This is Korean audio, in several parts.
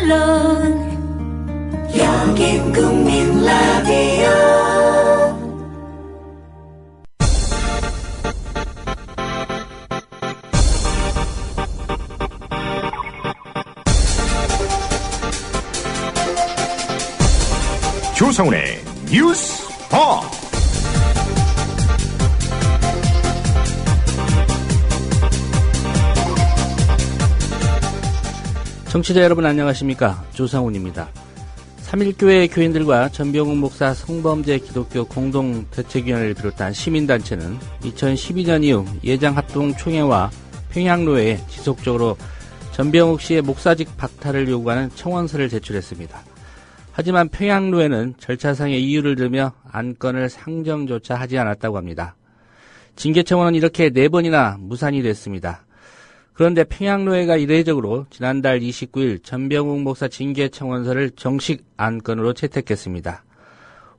물론 여긴 국민 라디오. 조상훈의 뉴스바. 청취자 여러분 안녕하십니까, 조상훈입니다. 3.1교회 교인들과 전병욱 목사 성범죄 기독교 공동대책위원회를 비롯한 시민단체는 2012년 이후 예장합동 총회와 평양로에 지속적으로 전병욱 씨의 목사직 박탈을 요구하는 청원서를 제출했습니다. 하지만 평양로에는 절차상의 이유를 들며 안건을 상정조차 하지 않았다고 합니다. 징계청원은 이렇게 4번이나 무산이 됐습니다. 그런데 평양로회가 이례적으로 지난달 29일 전병욱 목사 징계청원서를 정식 안건으로 채택했습니다.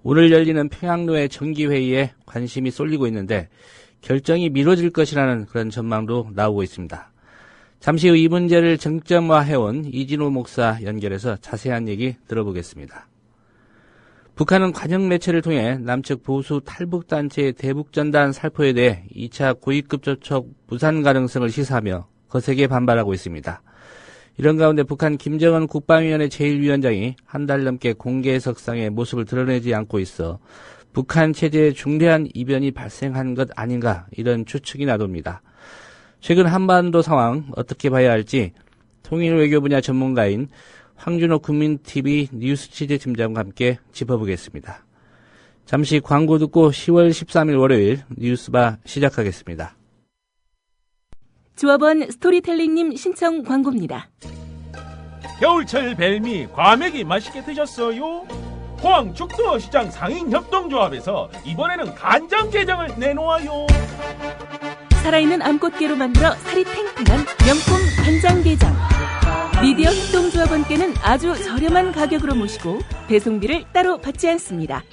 오늘 열리는 평양로회 정기회의에 관심이 쏠리고 있는데 결정이 미뤄질 것이라는 그런 전망도 나오고 있습니다. 잠시 후 이 문제를 쟁점화해온 이진호 목사 연결해서 자세한 얘기 들어보겠습니다. 북한은 관영 매체를 통해 남측 보수 탈북단체의 대북전단 살포에 대해 2차 고위급 접촉 무산 가능성을 시사하며 거세게 반발하고 있습니다. 이런 가운데 북한 김정은 국방위원회 제1위원장이 한 달 넘게 공개석상의 모습을 드러내지 않고 있어 북한 체제에 중대한 이변이 발생한 것 아닌가, 이런 추측이 나돕니다. 최근 한반도 상황 어떻게 봐야 할지 통일외교 분야 전문가인 황준호 국민TV 뉴스 취재팀장과 함께 짚어보겠습니다. 잠시 광고 듣고 10월 13일 월요일 뉴스바 시작하겠습니다. 조합원 스토리텔링님 신청 광고입니다. 겨울철 벨미 과메기 맛있게 드셨어요? 포항 죽도시장 상인협동조합에서 이번에는 간장게장을 내놓아요. 살아있는 암꽃게로 만들어 살이 탱탱한 명품 간장게장. 미디어 협동조합원께는 아주 저렴한 가격으로 모시고 배송비를 따로 받지 않습니다.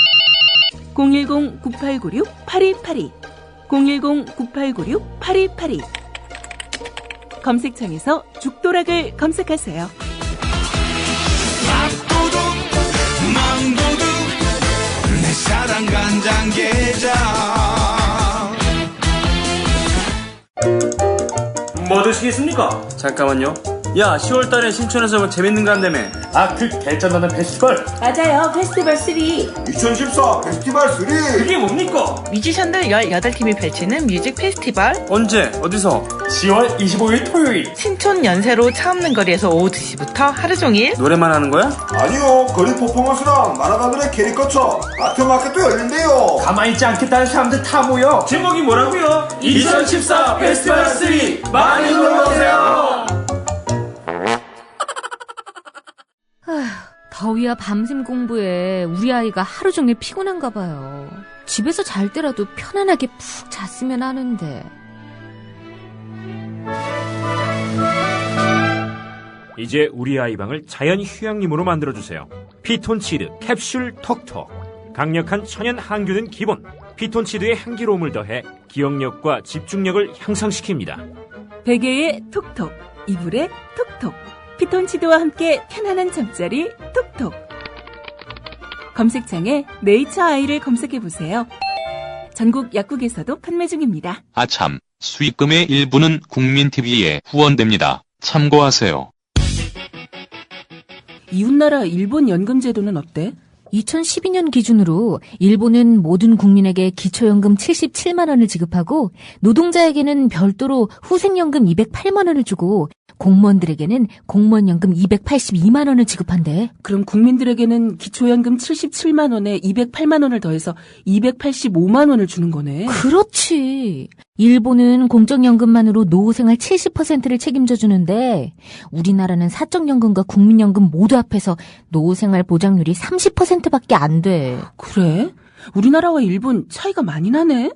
010-9896-8282 010-9896-8282 검색창에서 죽도락을 검색하세요. 밥도둑 망도둑 내 사랑 간장게장. 뭐 드시겠습니까? 잠깐만요. 야, 10월달에 신촌에서 뭐 재밌는 거 한다며. 그 개쩐다는 페스티벌. 맞아요, 페스티벌 3. 2014 페스티벌 3. 그게 뭡니까? 뮤지션들 18팀이 펼치는 뮤직 페스티벌. 언제? 어디서? 10월 25일 토요일. 신촌 연세로 차 없는 거리에서 오후 2시부터 하루 종일. 노래만 하는 거야? 아니요, 거리 퍼포먼스랑 만화가들의 캐리커처 아트마켓도 열린대요. 가만히 있지 않겠다는 사람들 다 모여. 제목이 뭐라고요? 2014 페스티벌 3. 많이 놀러오세요. 더위와 밤샘 공부에 우리 아이가 하루 종일 피곤한가 봐요. 집에서 잘 때라도 편안하게 푹 잤으면 하는데. 이제 우리 아이 방을 자연 휴양림으로 만들어주세요. 피톤치드 캡슐 톡톡. 강력한 천연 항균은 기본. 피톤치드의 향기로움을 더해 기억력과 집중력을 향상시킵니다. 베개에 톡톡, 이불에 톡톡. 피톤치드와 함께 편안한 잠자리 톡톡. 검색창에 네이처 아이를 검색해보세요. 전국 약국에서도 판매 중입니다. 아참, 수익금의 일부는 국민TV에 후원됩니다. 참고하세요. 이웃나라 일본 연금제도는 어때? 2012년 기준으로 일본은 모든 국민에게 기초연금 77만 원을 지급하고 노동자에게는 별도로 후생연금 208만 원을 주고 공무원들에게는 공무원연금 282만 원을 지급한대. 그럼 국민들에게는 기초연금 77만 원에 208만 원을 더해서 285만 원을 주는 거네. 그렇지. 일본은 공적연금만으로 노후생활 70%를 책임져 주는데 우리나라는 사적연금과 국민연금 모두 합해서 노후생활 보장률이 30%밖에 안 돼. 그래? 우리나라와 일본 차이가 많이 나네?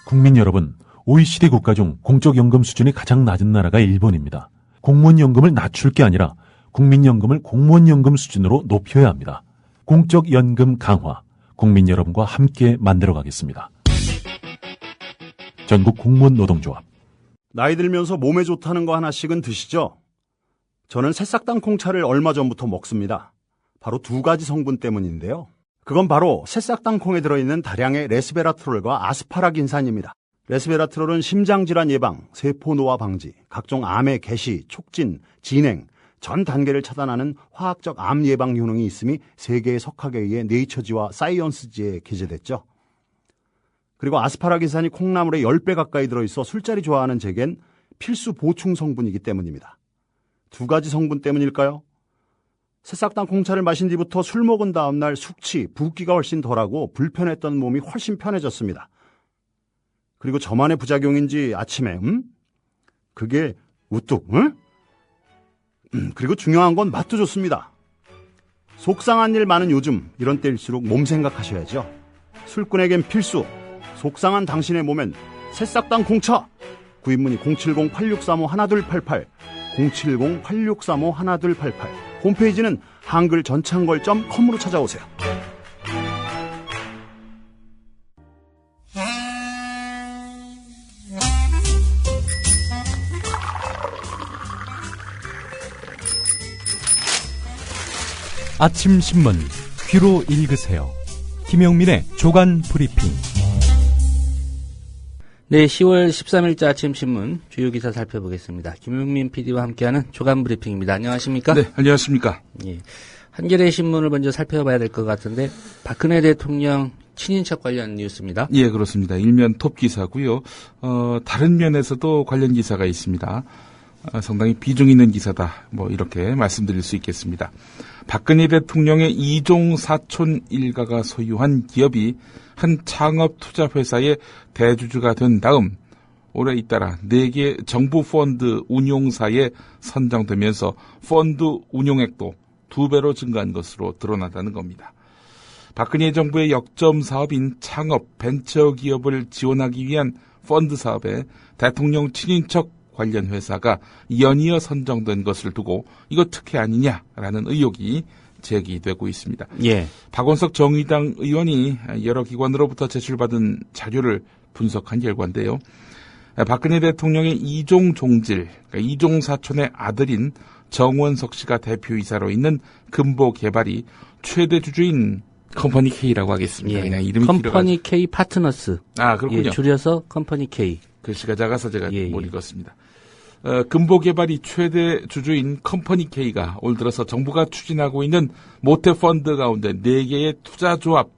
국민 여러분, OECD 국가 중 공적연금 수준이 가장 낮은 나라가 일본입니다. 공무원연금을 낮출 게 아니라 국민연금을 공무원연금 수준으로 높여야 합니다. 공적연금 강화, 국민 여러분과 함께 만들어가겠습니다. 전국 공무원 노동조합. 나이 들면서 몸에 좋다는 거 하나씩은 드시죠? 저는 새싹당 콩차를 얼마 전부터 먹습니다. 바로 두 가지 성분 때문인데요. 그건 바로 새싹당 콩에 들어있는 다량의 레스베라트롤과 아스파라긴산입니다. 레스베라트롤은 심장질환 예방, 세포 노화 방지, 각종 암의 개시, 촉진, 진행, 전 단계를 차단하는 화학적 암 예방 효능이 있음이 세계의 석학에 의해 네이처지와 사이언스지에 게재됐죠. 그리고 아스파라긴산이 콩나물의 10배 가까이 들어있어 술자리 좋아하는 제겐 필수 보충 성분이기 때문입니다. 두 가지 성분 때문일까요? 새싹당 콩차를 마신 뒤부터 술 먹은 다음날 숙취, 붓기가 훨씬 덜하고 불편했던 몸이 훨씬 편해졌습니다. 그리고 저만의 부작용인지 아침에 그게 우뚝 그리고 중요한 건 맛도 좋습니다. 속상한 일 많은 요즘 이런 때일수록 몸 생각하셔야죠. 술꾼에겐 필수, 속상한 당신의 몸엔 새싹당 콩차. 구입문의 070-8635-1288 070-8635-1288 홈페이지는 한글전창걸.com으로 찾아오세요. 아침 신문 귀로 읽으세요. 김영민의 조간 브리핑. 네, 10월 13일자 아침 신문 주요 기사 살펴보겠습니다. 김용민 PD와 함께하는 조간 브리핑입니다. 안녕하십니까? 네, 안녕하십니까? 예. 한겨레 신문을 먼저 살펴봐야 될 것 같은데 박근혜 대통령 친인척 관련 뉴스입니다. 예, 그렇습니다. 일면 톱 기사고요. 다른 면에서도 관련 기사가 있습니다. 상당히 비중 있는 기사다. 이렇게 말씀드릴 수 있겠습니다. 박근혜 대통령의 이종 사촌 일가가 소유한 기업이 한 창업 투자 회사의 대주주가 된 다음 올해 잇따라 4개 정부 펀드 운용사에 선정되면서 펀드 운용액도 2배로 증가한 것으로 드러났다는 겁니다. 박근혜 정부의 역점 사업인 창업 벤처 기업을 지원하기 위한 펀드 사업에 대통령 친인척 관련 회사가 연이어 선정된 것을 두고 이거 특혜 아니냐라는 의혹이 제기되고 있습니다. 예. 박원석 정의당 의원이 여러 기관으로부터 제출받은 자료를 분석한 결과인데요. 박근혜 대통령의 이종 종질, 그러니까 이종 사촌의 아들인 정원석 씨가 대표이사로 있는 금보개발이 최대 주주인 컴퍼니 K라고 하겠습니다. 예. 그냥 이름이 컴퍼니 K 파트너스. 아, 그렇군요. 예, 줄여서 컴퍼니 K. 글씨가 작아서 제가 못 읽었습니다. 금보개발이 최대 주주인 컴퍼니 K가 올 들어서 정부가 추진하고 있는 모태펀드 가운데 4개의 투자조합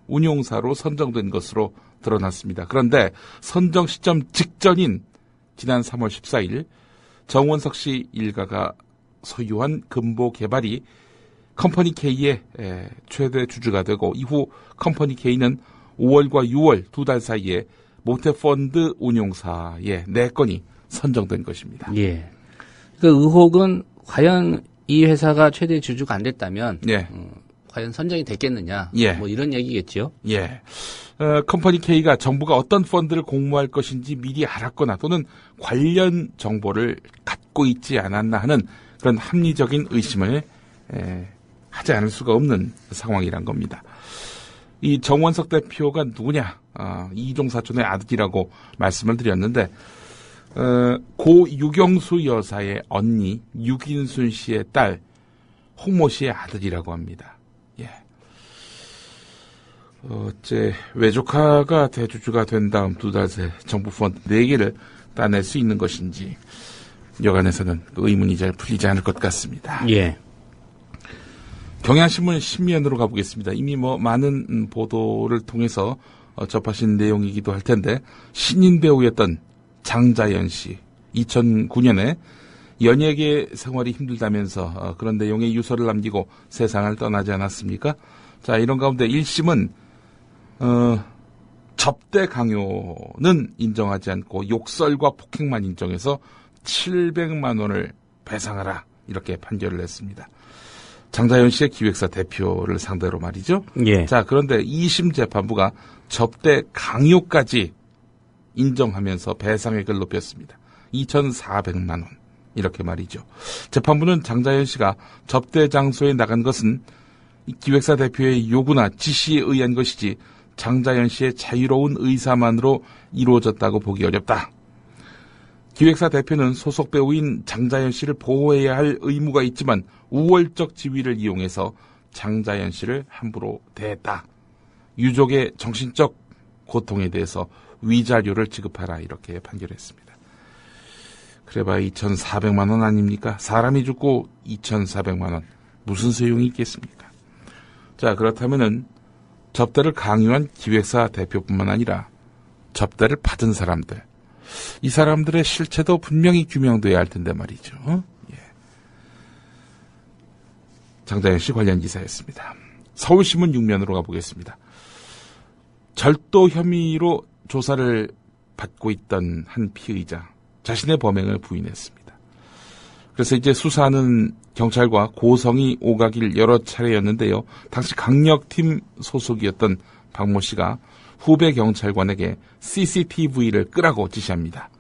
운용사로 선정된 것으로 드러났습니다. 그런데 선정 시점 직전인 지난 3월 14일 정원석 씨 일가가 소유한 금보개발이 컴퍼니 K의 최대 주주가 되고 이후 컴퍼니 K는 5월과 6월 2달 사이에 모태펀드 운용사에 4건이 선정된 것입니다. 예. 그 의혹은 과연 이 회사가 최대 주주가 안 됐다면 예. 과연 선정이 됐겠느냐. 예. 이런 얘기겠죠. 예. 컴퍼니 K가 정부가 어떤 펀드를 공모할 것인지 미리 알았거나 또는 관련 정보를 갖고 있지 않았나 하는 그런 합리적인 의심을 하지 않을 수가 없는 상황이란 겁니다. 이 정원석 대표가 누구냐? 이종 사촌의 아들이라고 말씀을 드렸는데 고 유경수 여사의 언니 유긴순 씨의 딸 홍모 씨의 아들이라고 합니다. 예. 어째 외조카가 대주주가 된 다음 2달 새 정부 펀드 4개를 따낼 수 있는 것인지 여간에서는 의문이 잘 풀리지 않을 것 같습니다. 예. 경향신문 신면으로 가보겠습니다. 이미 많은 보도를 통해서 접하신 내용이기도 할 텐데 신인 배우였던 장자연 씨 2009년에 연예계 생활이 힘들다면서 그런 내용의 유서를 남기고 세상을 떠나지 않았습니까? 자, 이런 가운데 1심은 접대 강요는 인정하지 않고 욕설과 폭행만 인정해서 700만 원을 배상하라 이렇게 판결을 했습니다. 장자연 씨의 기획사 대표를 상대로 말이죠. 예. 자, 그런데 2심 재판부가 접대 강요까지 인정하면서 배상액을 높였습니다. 2,400만 원. 이렇게 말이죠. 재판부는 장자연 씨가 접대 장소에 나간 것은 기획사 대표의 요구나 지시에 의한 것이지 장자연 씨의 자유로운 의사만으로 이루어졌다고 보기 어렵다. 기획사 대표는 소속 배우인 장자연 씨를 보호해야 할 의무가 있지만 우월적 지위를 이용해서 장자연 씨를 함부로 대했다. 유족의 정신적 고통에 대해서 위자료를 지급하라 이렇게 판결했습니다. 그래봐야 2,400만 원 아닙니까? 사람이 죽고 2,400만 원 무슨 소용이 있겠습니까? 자, 그렇다면은 접대를 강요한 기획사 대표뿐만 아니라 접대를 받은 사람들, 이 사람들의 실체도 분명히 규명돼야 할 텐데 말이죠. 예. 장자연 씨 관련 기사였습니다. 서울신문 6면으로 가보겠습니다. 절도 혐의로 조사를 받고 있던 한 피의자, 자신의 범행을 부인했습니다. 그래서 이제 수사하는 경찰과 고성이 오가길 여러 차례였는데요. 당시 강력팀 소속이었던 박모 씨가 후배 경찰관에게 CCTV를 끄라고 지시합니다.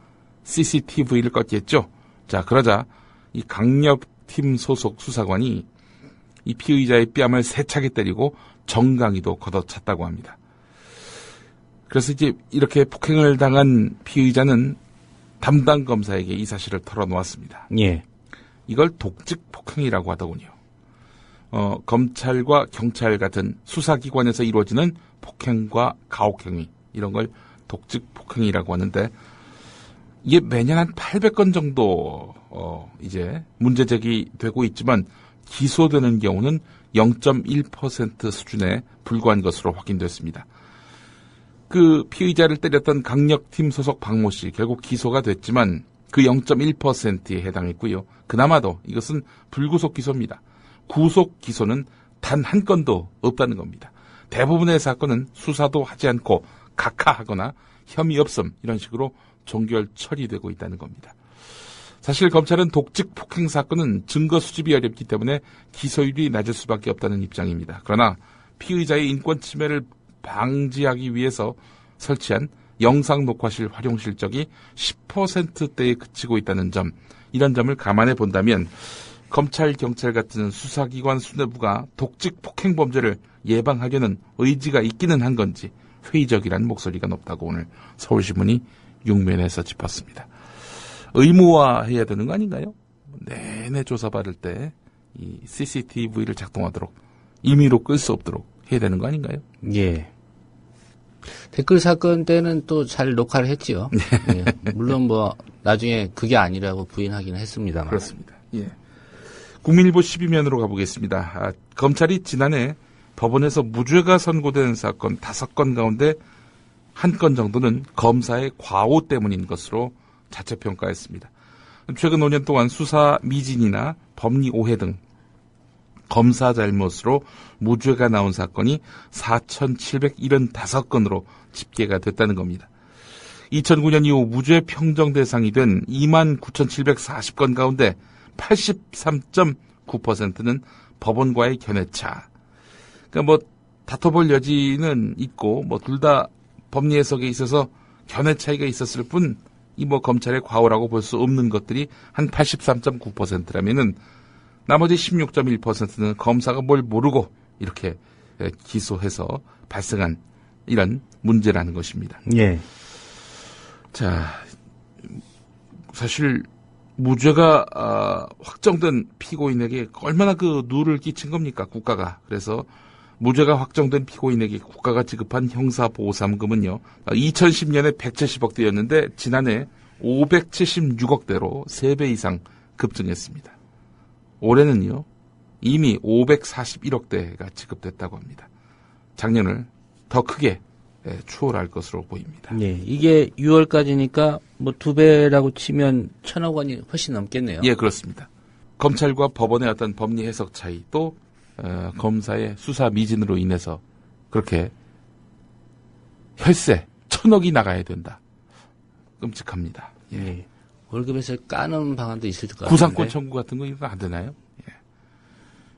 CCTV를 껐겠죠. 자, 그러자 이 강력팀 소속 수사관이 이 피의자의 뺨을 세차게 때리고 정강이도 걷어찼다고 합니다. 그래서 이제 이렇게 폭행을 당한 피의자는 담당 검사에게 이 사실을 털어놓았습니다. 예. 이걸 독직 폭행이라고 하더군요. 검찰과 경찰 같은 수사기관에서 이루어지는 폭행과 가혹행위, 이런 걸 독직 폭행이라고 하는데, 이게 매년 한 800건 정도 이제 문제 제기되고 있지만 기소되는 경우는 0.1% 수준에 불과한 것으로 확인됐습니다. 그 피의자를 때렸던 강력팀 소속 박모 씨 결국 기소가 됐지만 그 0.1%에 해당했고요. 그나마도 이것은 불구속 기소입니다. 구속 기소는 단 한 건도 없다는 겁니다. 대부분의 사건은 수사도 하지 않고 각하하거나 혐의 없음 이런 식으로 종결 처리되고 있다는 겁니다. 사실 검찰은 독직 폭행 사건은 증거 수집이 어렵기 때문에 기소율이 낮을 수밖에 없다는 입장입니다. 그러나 피의자의 인권 침해를 방지하기 위해서 설치한 영상 녹화실 활용 실적이 10%대에 그치고 있다는 점, 이런 점을 감안해 본다면 검찰, 경찰 같은 수사기관 수뇌부가 독직 폭행 범죄를 예방하려는 의지가 있기는 한 건지 회의적이라는 목소리가 높다고 오늘 서울신문이 6면에서 짚었습니다. 의무화해야 되는 거 아닌가요? 내내 조사받을 때 이 CCTV를 작동하도록 임의로 끌 수 없도록 해야 되는 거 아닌가요? 예. 댓글 사건 때는 또 잘 녹화를 했지요. 예. 물론 뭐 나중에 그게 아니라고 부인하기는 했습니다만. 그렇습니다. 예. 국민일보 12면으로 가보겠습니다. 검찰이 지난해 법원에서 무죄가 선고된 사건 5건 가운데 1건 정도는 검사의 과오 때문인 것으로 자체 평가했습니다. 최근 5년 동안 수사 미진이나 법리 오해 등 검사 잘못으로 무죄가 나온 사건이 4,775건으로 집계가 됐다는 겁니다. 2009년 이후 무죄 평정 대상이 된 29,740건 가운데 83.9%는 법원과의 견해차. 그러니까 뭐 다퉈볼 여지는 있고 뭐 둘 다 법리 해석에 있어서 견해 차이가 있었을 뿐 이 뭐 검찰의 과오라고 볼 수 없는 것들이 한 83.9%라면은 나머지 16.1%는 검사가 뭘 모르고 이렇게 기소해서 발생한 이런 문제라는 것입니다. 예. 자, 사실 무죄가 확정된 피고인에게 얼마나 그 누를 끼친 겁니까, 국가가. 그래서 무죄가 확정된 피고인에게 국가가 지급한 형사보상금은요, 2010년에 170억대였는데 지난해 576억대로 3배 이상 급증했습니다. 올해는요, 이미 541억대가 지급됐다고 합니다. 작년을 더 크게 추월할 것으로 보입니다. 예, 이게 6월까지니까 뭐 2배라고 치면 1,000억 원이 훨씬 넘겠네요. 예, 그렇습니다. 검찰과 법원의 어떤 법리 해석 차이, 또 검사의 수사 미진으로 인해서 그렇게 혈세 1,000억이 나가야 된다. 끔찍합니다. 예. 월급에서 까는 방안도 있을 것 같은데. 구상권 청구 같은 거 이거 안 되나요? 예.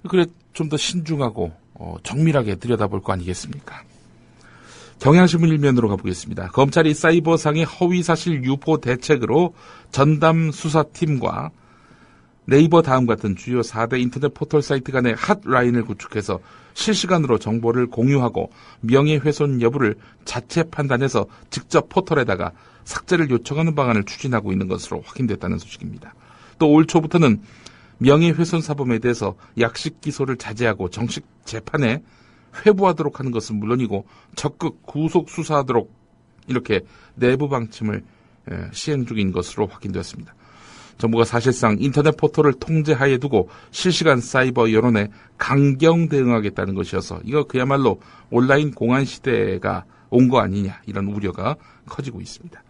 그래 좀 더 신중하고 정밀하게 들여다볼 거 아니겠습니까? 경향신문 1면으로 가보겠습니다. 검찰이 사이버상의 허위사실 유포 대책으로 전담 수사팀과 네이버 다음 같은 주요 4대 인터넷 포털 사이트 간의 핫라인을 구축해서 실시간으로 정보를 공유하고 명예훼손 여부를 자체 판단해서 직접 포털에다가 삭제를 요청하는 방안을 추진하고 있는 것으로 확인됐다는 소식입니다. 또 올 초부터는 명예훼손 사범에 대해서 약식 기소를 자제하고 정식 재판에 회부하도록 하는 것은 물론이고 적극 구속 수사하도록 이렇게 내부 방침을 시행 중인 것으로 확인되었습니다. 정부가 사실상 인터넷 포털을 통제하에 두고 실시간 사이버 여론에 강경 대응하겠다는 것이어서 이거 그야말로 온라인 공안 시대가 온 거 아니냐 이런 우려가 커지고 있습니다.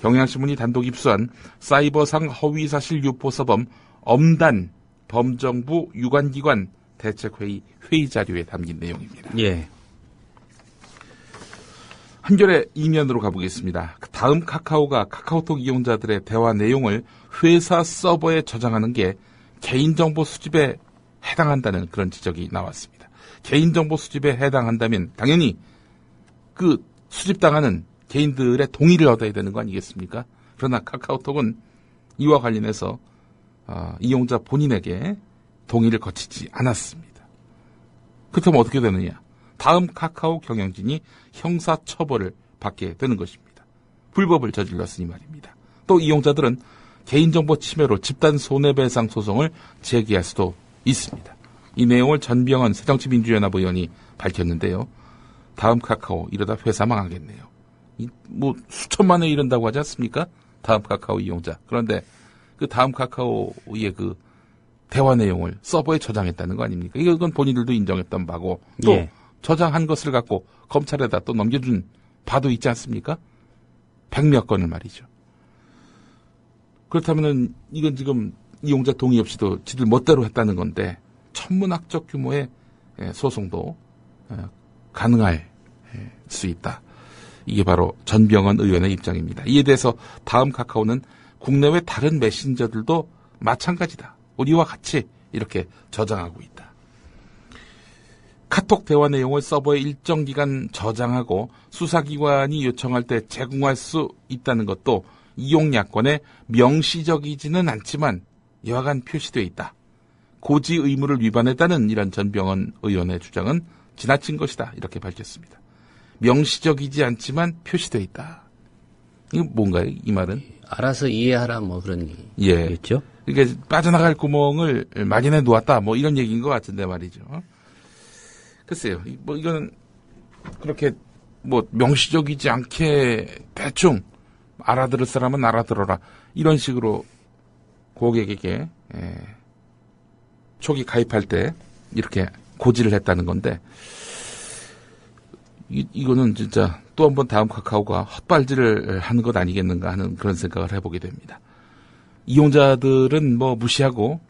경향신문이 단독 입수한 사이버상 허위사실 유포서범 엄단 범정부 유관기관 대책회의 회의 자료에 담긴 내용입니다. 예. 한겨레 이면으로 가보겠습니다. 다음 카카오가 카카오톡 이용자들의 대화 내용을 회사 서버에 저장하는 게 개인정보 수집에 해당한다는 그런 지적이 나왔습니다. 개인정보 수집에 해당한다면 당연히 그 수집당하는 개인들의 동의를 얻어야 되는 거 아니겠습니까? 그러나 카카오톡은 이와 관련해서 이용자 본인에게 동의를 거치지 않았습니다. 그렇다면 어떻게 되느냐? 다음 카카오 경영진이 형사처벌을 받게 되는 것입니다. 불법을 저질렀으니 말입니다. 또 이용자들은 개인정보 침해로 집단 손해배상 소송을 제기할 수도 있습니다. 이 내용을 전병헌 새정치민주연합 의원이 밝혔는데요. 다음 카카오 이러다 회사 망하겠네요. 수천만에 이른다고 하지 않습니까? 다음 카카오 이용자. 그런데 그 다음 카카오의 그 대화 내용을 서버에 저장했다는 거 아닙니까? 이건 본인들도 인정했던 바고 또 예. 저장한 것을 갖고 검찰에다 또 넘겨준 바도 있지 않습니까? 100몇 건을 말이죠. 그렇다면은 이건 지금 이용자 동의 없이도 지들 멋대로 했다는 건데 천문학적 규모의 소송도 가능할 수 있다. 이게 바로 전병헌 의원의 입장입니다. 이에 대해서 다음 카카오는 국내외 다른 메신저들도 마찬가지다. 우리와 같이 이렇게 저장하고 있다. 카톡 대화 내용을 서버에 일정 기간 저장하고 수사기관이 요청할 때 제공할 수 있다는 것도 이용약관에 명시적이지는 않지만 여하간 표시되어 있다. 고지 의무를 위반했다는 이런 전병헌 의원의 주장은 지나친 것이다. 이렇게 밝혔습니다. 명시적이지 않지만 표시되어 있다. 이거 뭔가요? 이 말은? 알아서 이해하라 뭐 그런 얘기겠죠? 이게 빠져나갈 구멍을 마련해 놓았다. 뭐 이런 얘기인 것 같은데 말이죠. 글쎄요. 이거는 그렇게 명시적이지 않게 대충 알아들을 사람은 알아들어라. 이런 식으로 고객에게 초기 가입할 때 이렇게 고지를 했다는 건데 이거는 진짜 또 한 번 다음 카카오가 헛발질을 하는 것 아니겠는가 하는 그런 생각을 해보게 됩니다. 이용자들은 무시하고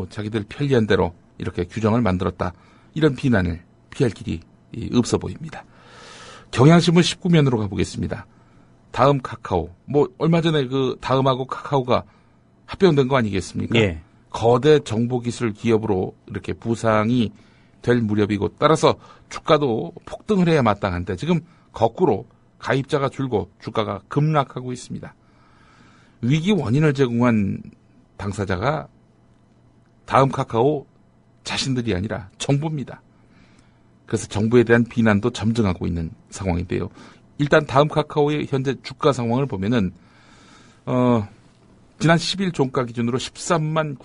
자기들 편리한 대로 이렇게 규정을 만들었다. 이런 비난을 피할 길이 없어 보입니다. 경향신문 19면으로 가보겠습니다. 다음 카카오. 얼마 전에 그 다음하고 카카오가 합병된 거 아니겠습니까? 예. 거대 정보기술 기업으로 이렇게 부상이 될 무렵이고 따라서 주가도 폭등을 해야 마땅한데 지금 거꾸로 가입자가 줄고 주가가 급락하고 있습니다. 위기 원인을 제공한 당사자가 다음 카카오 자신들이 아니라 정부입니다. 그래서 정부에 대한 비난도 점증하고 있는 상황인데요. 일단 다음 카카오의 현재 주가 상황을 보면은 지난 10일 종가 기준으로 13만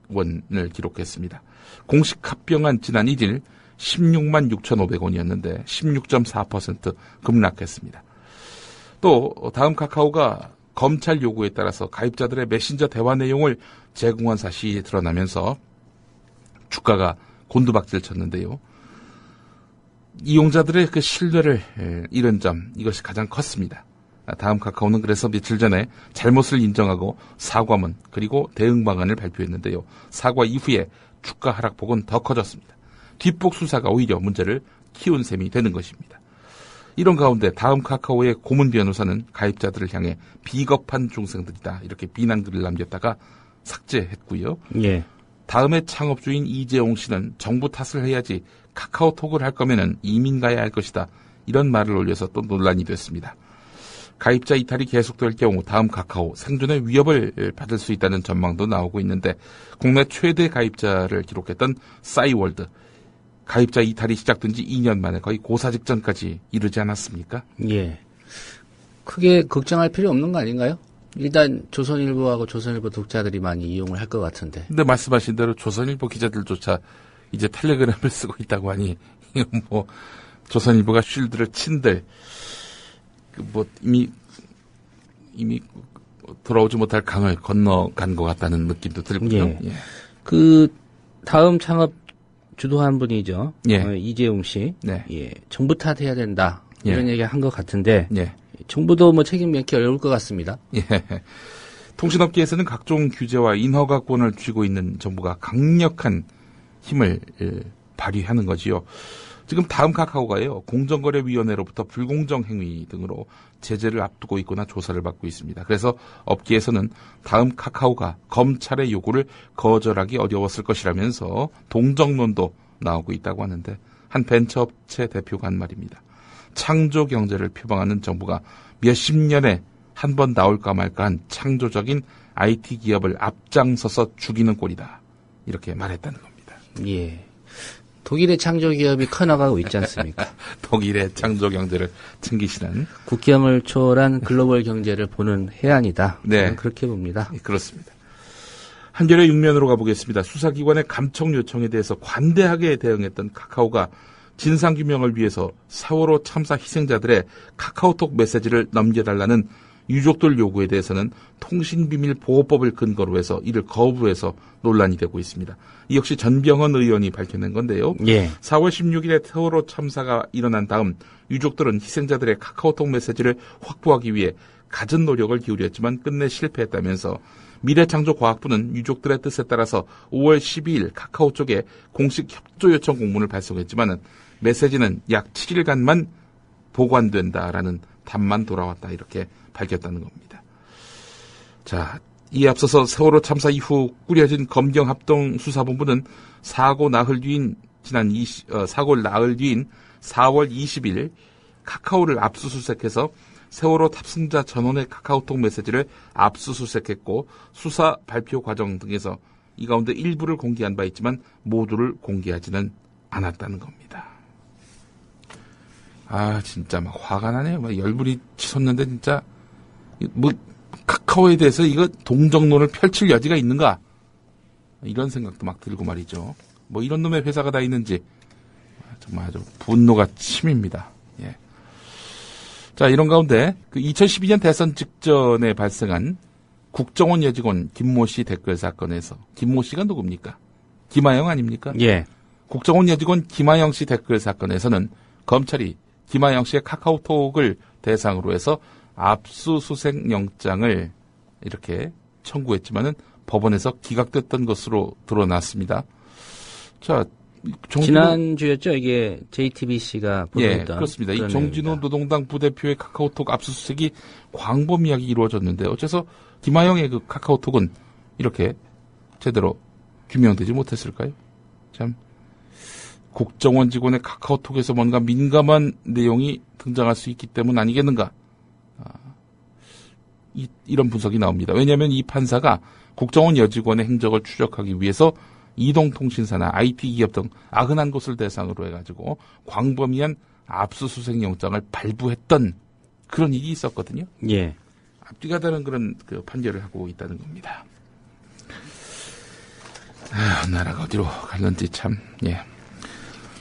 9,200원을 기록했습니다. 공식 합병한 지난 1일 16만 6,500원이었는데 16.4% 급락했습니다. 또 다음 카카오가 검찰 요구에 따라서 가입자들의 메신저 대화 내용을 제공한 사실이 드러나면서 주가가 곤두박질 쳤는데요. 이용자들의 그 신뢰를 잃은 점, 이것이 가장 컸습니다. 다음 카카오는 그래서 며칠 전에 잘못을 인정하고 사과문 그리고 대응 방안을 발표했는데요. 사과 이후에 주가 하락폭은 더 커졌습니다. 뒷북 수사가 오히려 문제를 키운 셈이 되는 것입니다. 이런 가운데 다음 카카오의 고문 변호사는 가입자들을 향해 비겁한 중생들이다 이렇게 비난글을 남겼다가 삭제했고요. 예. 다음에 창업주인 이재용 씨는 정부 탓을 해야지 카카오톡을 할 거면은 이민 가야 할 것이다. 이런 말을 올려서 또 논란이 됐습니다. 가입자 이탈이 계속될 경우 다음 카카오 생존의 위협을 받을 수 있다는 전망도 나오고 있는데 국내 최대 가입자를 기록했던 싸이월드 가입자 이탈이 시작된 지 2년 만에 거의 고사 직전까지 이르지 않았습니까? 예. 크게 걱정할 필요 없는 거 아닌가요? 일단 조선일보하고 조선일보 독자들이 많이 이용을 할 것 같은데. 근데 말씀하신 대로 조선일보 기자들조차 이제 텔레그램을 쓰고 있다고 하니 뭐 조선일보가 쉴드를 친들 뭐 이미 돌아오지 못할 강을 건너간 것 같다는 느낌도 들고요. 예. 예. 그 다음 창업 주도한 분이죠. 예. 이재용 씨. 네. 예. 정부 탓해야 된다. 예. 이런 얘기 한 것 같은데. 예. 정부도 뭐 책임 맺기 어려울 것 같습니다. 예. 통신업계에서는 각종 규제와 인허가권을 쥐고 있는 정부가 강력한 힘을 발휘하는 거지요. 지금 다음 카카오가요. 공정거래위원회로부터 불공정 행위 등으로 제재를 앞두고 있거나 조사를 받고 있습니다. 그래서 업계에서는 다음 카카오가 검찰의 요구를 거절하기 어려웠을 것이라면서 동정론도 나오고 있다고 하는데 한 벤처업체 대표가 한 말입니다. 창조 경제를 표방하는 정부가 몇십 년에 한 번 나올까 말까한 창조적인 IT 기업을 앞장서서 죽이는 꼴이다. 이렇게 말했다는 겁니다. 예. 독일의 창조 기업이 커나가고 있지 않습니까? 독일의 창조 경제를 챙기시는 국경을 초월한 글로벌 경제를 보는 해안이다. 네. 그렇게 봅니다. 그렇습니다. 한겨레 6면으로 가보겠습니다. 수사기관의 감청 요청에 대해서 관대하게 대응했던 카카오가 진상규명을 위해서 세월호 참사 희생자들의 카카오톡 메시지를 넘겨달라는 유족들 요구에 대해서는 통신비밀보호법을 근거로 해서 이를 거부해서 논란이 되고 있습니다. 이 역시 전병헌 의원이 밝혀낸 건데요. 예. 4월 16일에 세월호 참사가 일어난 다음 유족들은 희생자들의 카카오톡 메시지를 확보하기 위해 갖은 노력을 기울였지만 끝내 실패했다면서 미래창조과학부는 유족들의 뜻에 따라서 5월 12일 카카오 쪽에 공식 협조 요청 공문을 발송했지만 메시지는 약 7일간만 보관된다라는 답만 돌아왔다 이렇게 밝혔다는 겁니다. 자, 이에 앞서서 세월호 참사 이후 꾸려진 검경합동수사본부는 사고를 나흘 뒤인 4월 20일 카카오를 압수수색해서 세월호 탑승자 전원의 카카오톡 메시지를 압수수색했고 수사 발표 과정 등에서 이 가운데 일부를 공개한 바 있지만 모두를 공개하지는 않았다는 겁니다. 아 진짜 막 화가 나네요. 막 열불이 치솟는데 진짜 뭐 카카오에 대해서 이거 동정론을 펼칠 여지가 있는가 이런 생각도 막 들고 말이죠. 뭐 이런 놈의 회사가 다 있는지 정말 아주 분노가 치밉니다. 예. 자, 이런 가운데 그 2012년 대선 직전에 발생한 국정원 여직원 김모 씨 댓글 사건에서 김모 씨가 누굽니까? 김하영 아닙니까? 예. 국정원 여직원 김하영 씨 댓글 사건에서는 검찰이 김하영 씨의 카카오톡을 대상으로 해서 압수수색 영장을 이렇게 청구했지만은 법원에서 기각됐던 것으로 드러났습니다. 자, 지난주였죠? 이게 JTBC가 보도했던. 예, 그렇습니다. 이 정진우 노동당 부대표의 카카오톡 압수수색이 광범위하게 이루어졌는데 어째서 김하영의 그 카카오톡은 이렇게 제대로 규명되지 못했을까요? 참 국정원 직원의 카카오톡에서 뭔가 민감한 내용이 등장할 수 있기 때문 아니겠는가? 이런 분석이 나옵니다. 왜냐하면 이 판사가 국정원 여직원의 행적을 추적하기 위해서 이동통신사나 IT 기업 등 91곳을 대상으로 해가지고 광범위한 압수수색 영장을 발부했던 그런 일이 있었거든요. 예. 앞뒤가 다른 그런 그 판결을 하고 있다는 겁니다. 나라가 어디로 갈는지 참, 예.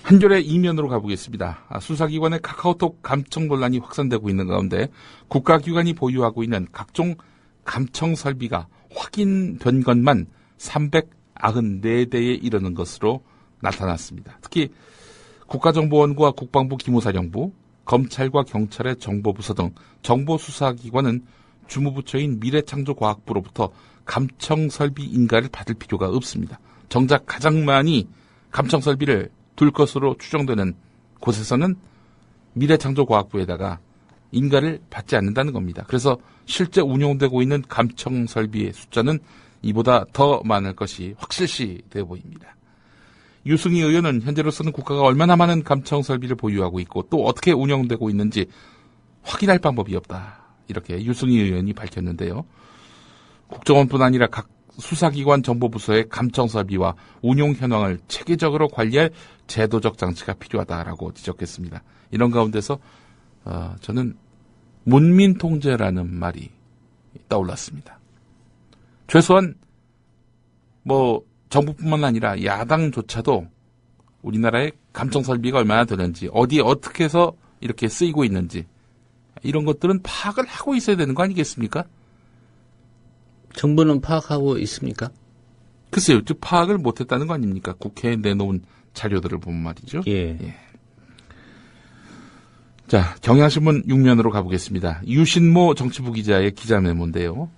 한겨레 이면으로 가보겠습니다. 수사기관의 카카오톡 감청 논란이 확산되고 있는 가운데 국가기관이 보유하고 있는 각종 감청 설비가 확인된 것만 394대에 이르는 것으로 나타났습니다. 특히 국가정보원과 국방부 기무사령부, 검찰과 경찰의 정보부서 등 정보수사기관은 주무부처인 미래창조과학부로부터 감청설비 인가를 받을 필요가 없습니다. 정작 가장 많이 감청설비를 둘 것으로 추정되는 곳에서는 미래창조과학부에다가 인가를 받지 않는다는 겁니다. 그래서 실제 운용되고 있는 감청설비의 숫자는 이보다 더 많을 것이 확실시 되어 보입니다. 유승희 의원은 현재로서는 국가가 얼마나 많은 감청설비를 보유하고 있고 또 어떻게 운영되고 있는지 확인할 방법이 없다. 이렇게 유승희 의원이 밝혔는데요. 국정원뿐 아니라 각 수사기관 정보부서의 감청설비와 운용 현황을 체계적으로 관리할 제도적 장치가 필요하다라고 지적했습니다. 이런 가운데서 저는 문민통제라는 말이 떠올랐습니다. 최소한 정부뿐만 아니라 야당조차도 우리나라의 감청설비가 얼마나 되는지, 어디에 어떻게 해서 이렇게 쓰이고 있는지, 이런 것들은 파악을 하고 있어야 되는 거 아니겠습니까? 정부는 파악하고 있습니까? 글쎄요, 파악을 못했다는 거 아닙니까? 국회에 내놓은 자료들을 보면 말이죠. 예. 자, 경향신문 6면으로 가보겠습니다. 유신모 정치부 기자의 기자 메모인데요.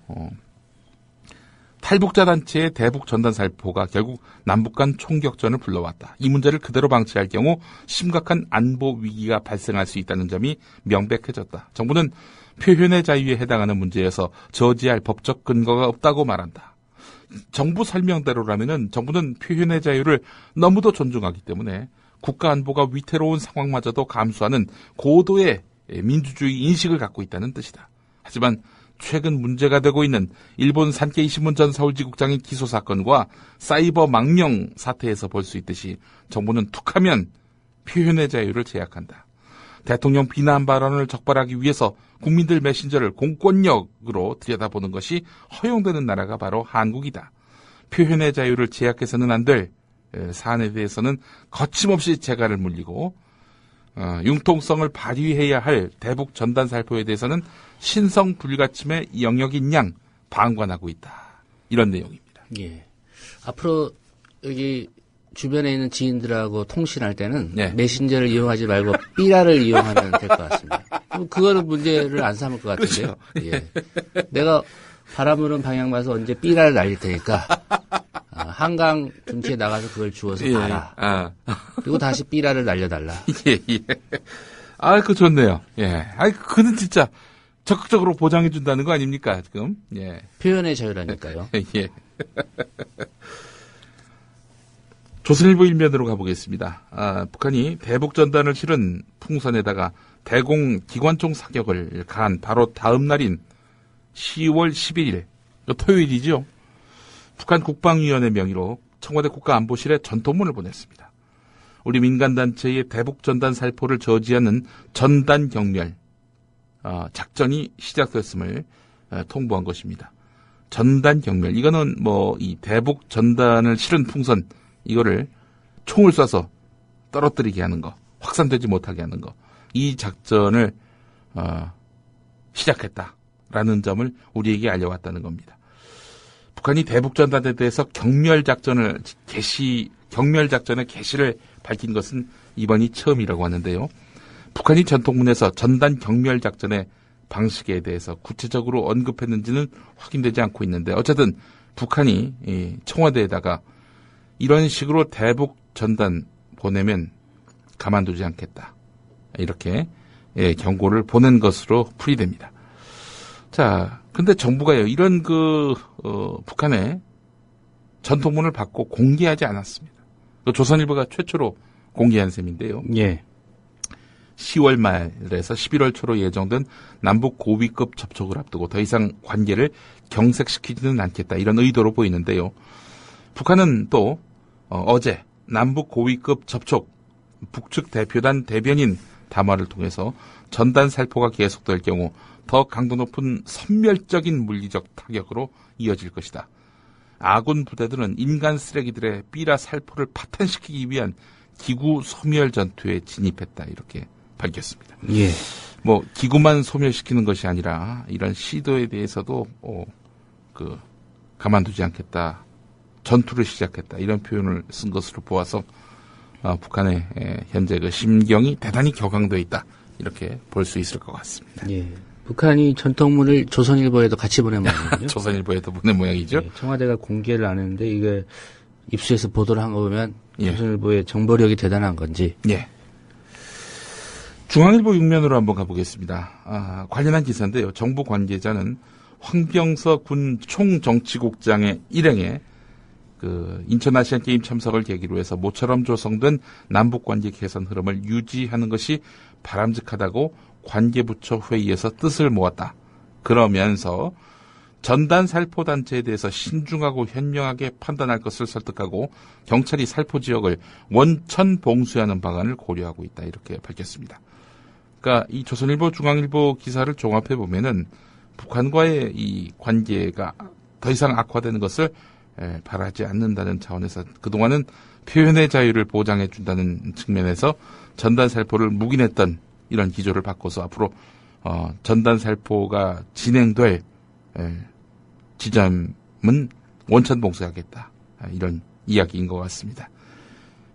탈북자 단체의 대북 전단 살포가 결국 남북 간 총격전을 불러왔다. 이 문제를 그대로 방치할 경우 심각한 안보 위기가 발생할 수 있다는 점이 명백해졌다. 정부는 표현의 자유에 해당하는 문제에서 저지할 법적 근거가 없다고 말한다. 정부 설명대로라면은 정부는 표현의 자유를 너무도 존중하기 때문에 국가 안보가 위태로운 상황마저도 감수하는 고도의 민주주의 인식을 갖고 있다는 뜻이다. 하지만 최근 문제가 되고 있는 일본 산케이 신문 전 서울지국장의 기소 사건과 사이버 망명 사태에서 볼 수 있듯이 정부는 툭하면 표현의 자유를 제약한다. 대통령 비난 발언을 적발하기 위해서 국민들 메신저를 공권력으로 들여다보는 것이 허용되는 나라가 바로 한국이다. 표현의 자유를 제약해서는 안 될 사안에 대해서는 거침없이 재갈을 물리고 융통성을 발휘해야 할 대북 전단 살포에 대해서는 신성 불가침의 영역인 양 방관하고 있다. 이런 내용입니다. 예. 앞으로 여기 주변에 있는 지인들하고 통신할 때는 메신저를 이용하지 말고 삐라를 이용하면 될 것 같습니다. 그럼 그거는 문제를 안 삼을 것 같은데요. 그렇죠. 예. 내가 바람 부는 방향 봐서 언제 삐라를 날릴 테니까 한강 둔치에 나가서 그걸 주워서 봐라. 그리고 다시 삐라를 날려달라. 예. 그거 좋네요. 예. 그는 진짜 적극적으로 보장해준다는 거 아닙니까, 지금? 예. 표현의 자유라니까요. 예. 조선일보 1면으로 가보겠습니다. 북한이 대북 전단을 실은 풍선에다가 대공 기관총 사격을 가한 바로 다음 날인 10월 11일, 토요일이죠. 북한 국방위원회 명의로 청와대 국가안보실에 전통문을 보냈습니다. 우리 민간단체의 대북 전단 살포를 저지하는 전단 경멸 작전이 시작됐음을 통보한 것입니다. 전단 경멸, 이거는 이 대북 전단을 실은 풍선, 이거를 총을 쏴서 떨어뜨리게 하는 거, 확산되지 못하게 하는 거, 이 작전을 시작했다라는 점을 우리에게 알려왔다는 겁니다. 북한이 대북 전단에 대해서 경멸 작전의 개시를 밝힌 것은 이번이 처음이라고 하는데요. 북한이 전통문에서 전단 경멸 작전의 방식에 대해서 구체적으로 언급했는지는 확인되지 않고 있는데, 어쨌든 북한이 청와대에다가 이런 식으로 대북 전단 보내면 가만두지 않겠다, 이렇게 경고를 보낸 것으로 풀이됩니다. 자, 근데 정부가요, 이런 북한의 전통문을 받고 공개하지 않았습니다. 조선일보가 최초로 공개한 셈인데요. 예. 10월 말에서 11월 초로 예정된 남북 고위급 접촉을 앞두고 더 이상 관계를 경색시키지는 않겠다, 이런 의도로 보이는데요. 북한은 또 어제 남북 고위급 접촉 북측 대표단 대변인 담화를 통해서 전단 살포가 계속될 경우 더 강도 높은 선멸적인 물리적 타격으로 이어질 것이다. 아군 부대들은 인간 쓰레기들의 삐라 살포를 파탄시키기 위한 기구 소멸 전투에 진입했다, 이렇게 밝혔습니다. 예. 기구만 소멸시키는 것이 아니라 이런 시도에 대해서도 가만두지 않겠다, 전투를 시작했다, 이런 표현을 쓴 것으로 보아서 북한의 현재 심경이 대단히 격앙되어 있다, 이렇게 볼 수 있을 것 같습니다. 예. 북한이 전통문을 조선일보에도 같이 보낸 모양이죠. 조선일보에도 보낸 모양이죠. 예, 청와대가 공개를 안 했는데 이게 입수해서 보도를 한 거 보면 조선일보의 정보력이 대단한 건지. 예. 중앙일보 6면으로 한번 가보겠습니다. 관련한 기사인데요. 정부 관계자는 황병서 군 총정치국장의 일행에 인천 아시안게임 참석을 계기로 해서 모처럼 조성된 남북관계 개선 흐름을 유지하는 것이 바람직하다고 관계부처 회의에서 뜻을 모았다, 그러면서 전단 살포 단체에 대해서 신중하고 현명하게 판단할 것을 설득하고 경찰이 살포 지역을 원천 봉쇄하는 방안을 고려하고 있다. 이렇게 밝혔습니다. 그러니까 이 조선일보, 중앙일보 기사를 종합해 보면은 북한과의 이 관계가 더 이상 악화되는 것을 바라지 않는다는 차원에서 그동안은 표현의 자유를 보장해 준다는 측면에서 전단 살포를 묵인했던 이런 기조를 바꿔서 앞으로 전단 살포가 진행될 지점은 원천 봉쇄하겠다. 이런 이야기인 것 같습니다.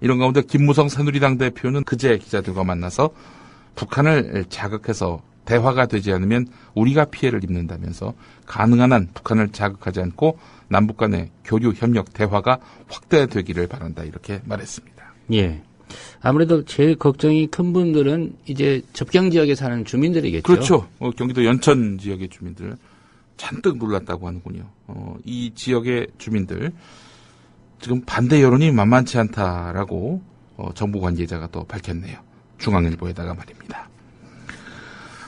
이런 가운데 김무성 새누리당 대표는 그제 기자들과 만나서 북한을 자극해서 대화가 되지 않으면 우리가 피해를 입는다면서 가능한 한 북한을 자극하지 않고 남북 간의 교류, 협력, 대화가 확대되기를 바란다. 이렇게 말했습니다. 예. 아무래도 제일 걱정이 큰 분들은 이제 접경 지역에 사는 주민들이겠죠. 그렇죠. 경기도 연천 지역의 주민들 잔뜩 놀랐다고 하는군요. 이 지역의 주민들 지금 반대 여론이 만만치 않다라고 정부 관계자가 또 밝혔네요. 중앙일보에다가 말입니다.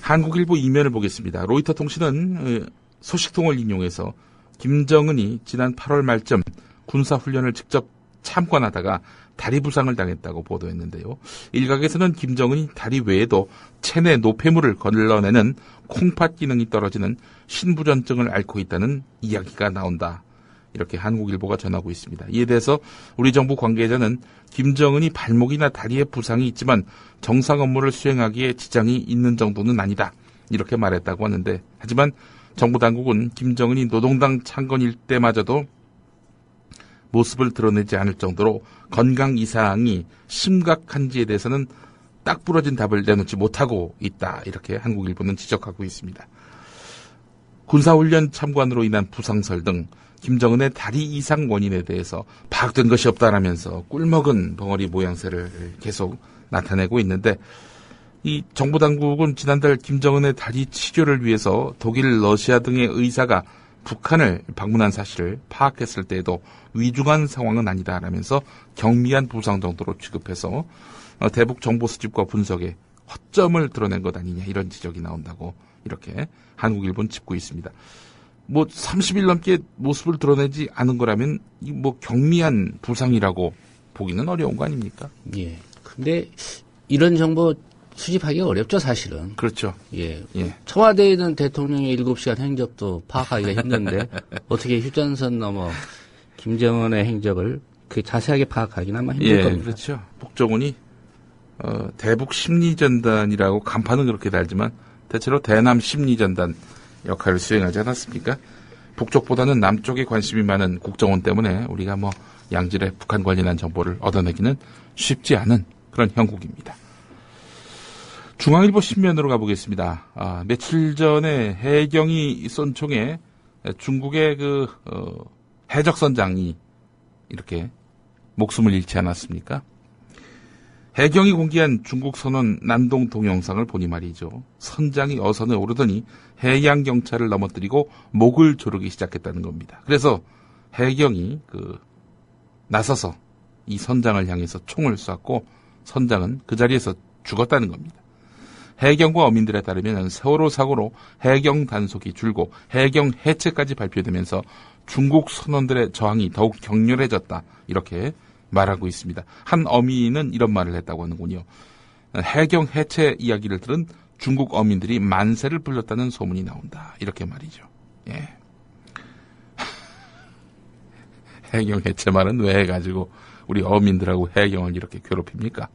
한국일보 이면을 보겠습니다. 로이터 통신은 소식통을 인용해서 김정은이 지난 8월 말쯤 군사훈련을 직접 참관하다가 다리 부상을 당했다고 보도했는데요. 일각에서는 김정은이 다리 외에도 체내 노폐물을 걸러내는 콩팥 기능이 떨어지는 신부전증을 앓고 있다는 이야기가 나온다. 이렇게 한국일보가 전하고 있습니다. 이에 대해서 우리 정부 관계자는 김정은이 발목이나 다리에 부상이 있지만 정상 업무를 수행하기에 지장이 있는 정도는 아니다. 이렇게 말했다고 하는데 하지만 정부 당국은 김정은이 노동당 창건일 때마저도 모습을 드러내지 않을 정도로 건강 이상이 심각한지에 대해서는 딱 부러진 답을 내놓지 못하고 있다. 이렇게 한국일보는 지적하고 있습니다. 군사훈련 참관으로 인한 부상설 등 김정은의 다리 이상 원인에 대해서 파악된 것이 없다라면서 꿀먹은 벙어리 모양새를 계속 나타내고 있는데 이 정부 당국은 지난달 김정은의 다리 치료를 위해서 독일, 러시아 등의 의사가 북한을 방문한 사실을 파악했을 때에도 위중한 상황은 아니다라면서 경미한 부상 정도로 취급해서 대북 정보 수집과 분석에 허점을 드러낸 것 아니냐 이런 지적이 나온다고 이렇게 한국일보는 짚고 있습니다. 30일 넘게 모습을 드러내지 않은 거라면 경미한 부상이라고 보기는 어려운 거 아닙니까? 예. 근데 이런 정보 수집하기가 어렵죠, 사실은. 그렇죠. 예. 청와대에 있는 대통령의 7시간 행적도 파악하기가 힘든데 어떻게 휴전선 넘어 김정은의 행적을 자세하게 파악하기는 아마 힘들 겁니다. 그렇죠. 북정훈이 대북 심리전단이라고 간판은 그렇게 달지만 대체로 대남 심리전단 역할을 수행하지 않았습니까? 북쪽보다는 남쪽에 관심이 많은 국정원 때문에 우리가 양질의 북한 관련한 정보를 얻어내기는 쉽지 않은 그런 형국입니다. 중앙일보 신면으로 가보겠습니다. 며칠 전에 해경이 쏜 총에 중국의 해적선장이 이렇게 목숨을 잃지 않았습니까? 해경이 공개한 중국 선원 난동 동영상을 보니 말이죠. 선장이 어선에 오르더니 해양경찰을 넘어뜨리고 목을 조르기 시작했다는 겁니다. 그래서 해경이 나서서 이 선장을 향해서 총을 쐈고 선장은 그 자리에서 죽었다는 겁니다. 해경과 어민들에 따르면 세월호 사고로 해경 단속이 줄고 해경 해체까지 발표되면서 중국 선원들의 저항이 더욱 격렬해졌다. 이렇게 말하고 있습니다. 한 어민은 이런 말을 했다고 하는군요. 해경 해체 이야기를 들은 중국 어민들이 만세를 불렀다는 소문이 나온다. 이렇게 말이죠. 예. 해경 해체 말은 왜 해가지고 우리 어민들하고 해경을 이렇게 괴롭힙니까?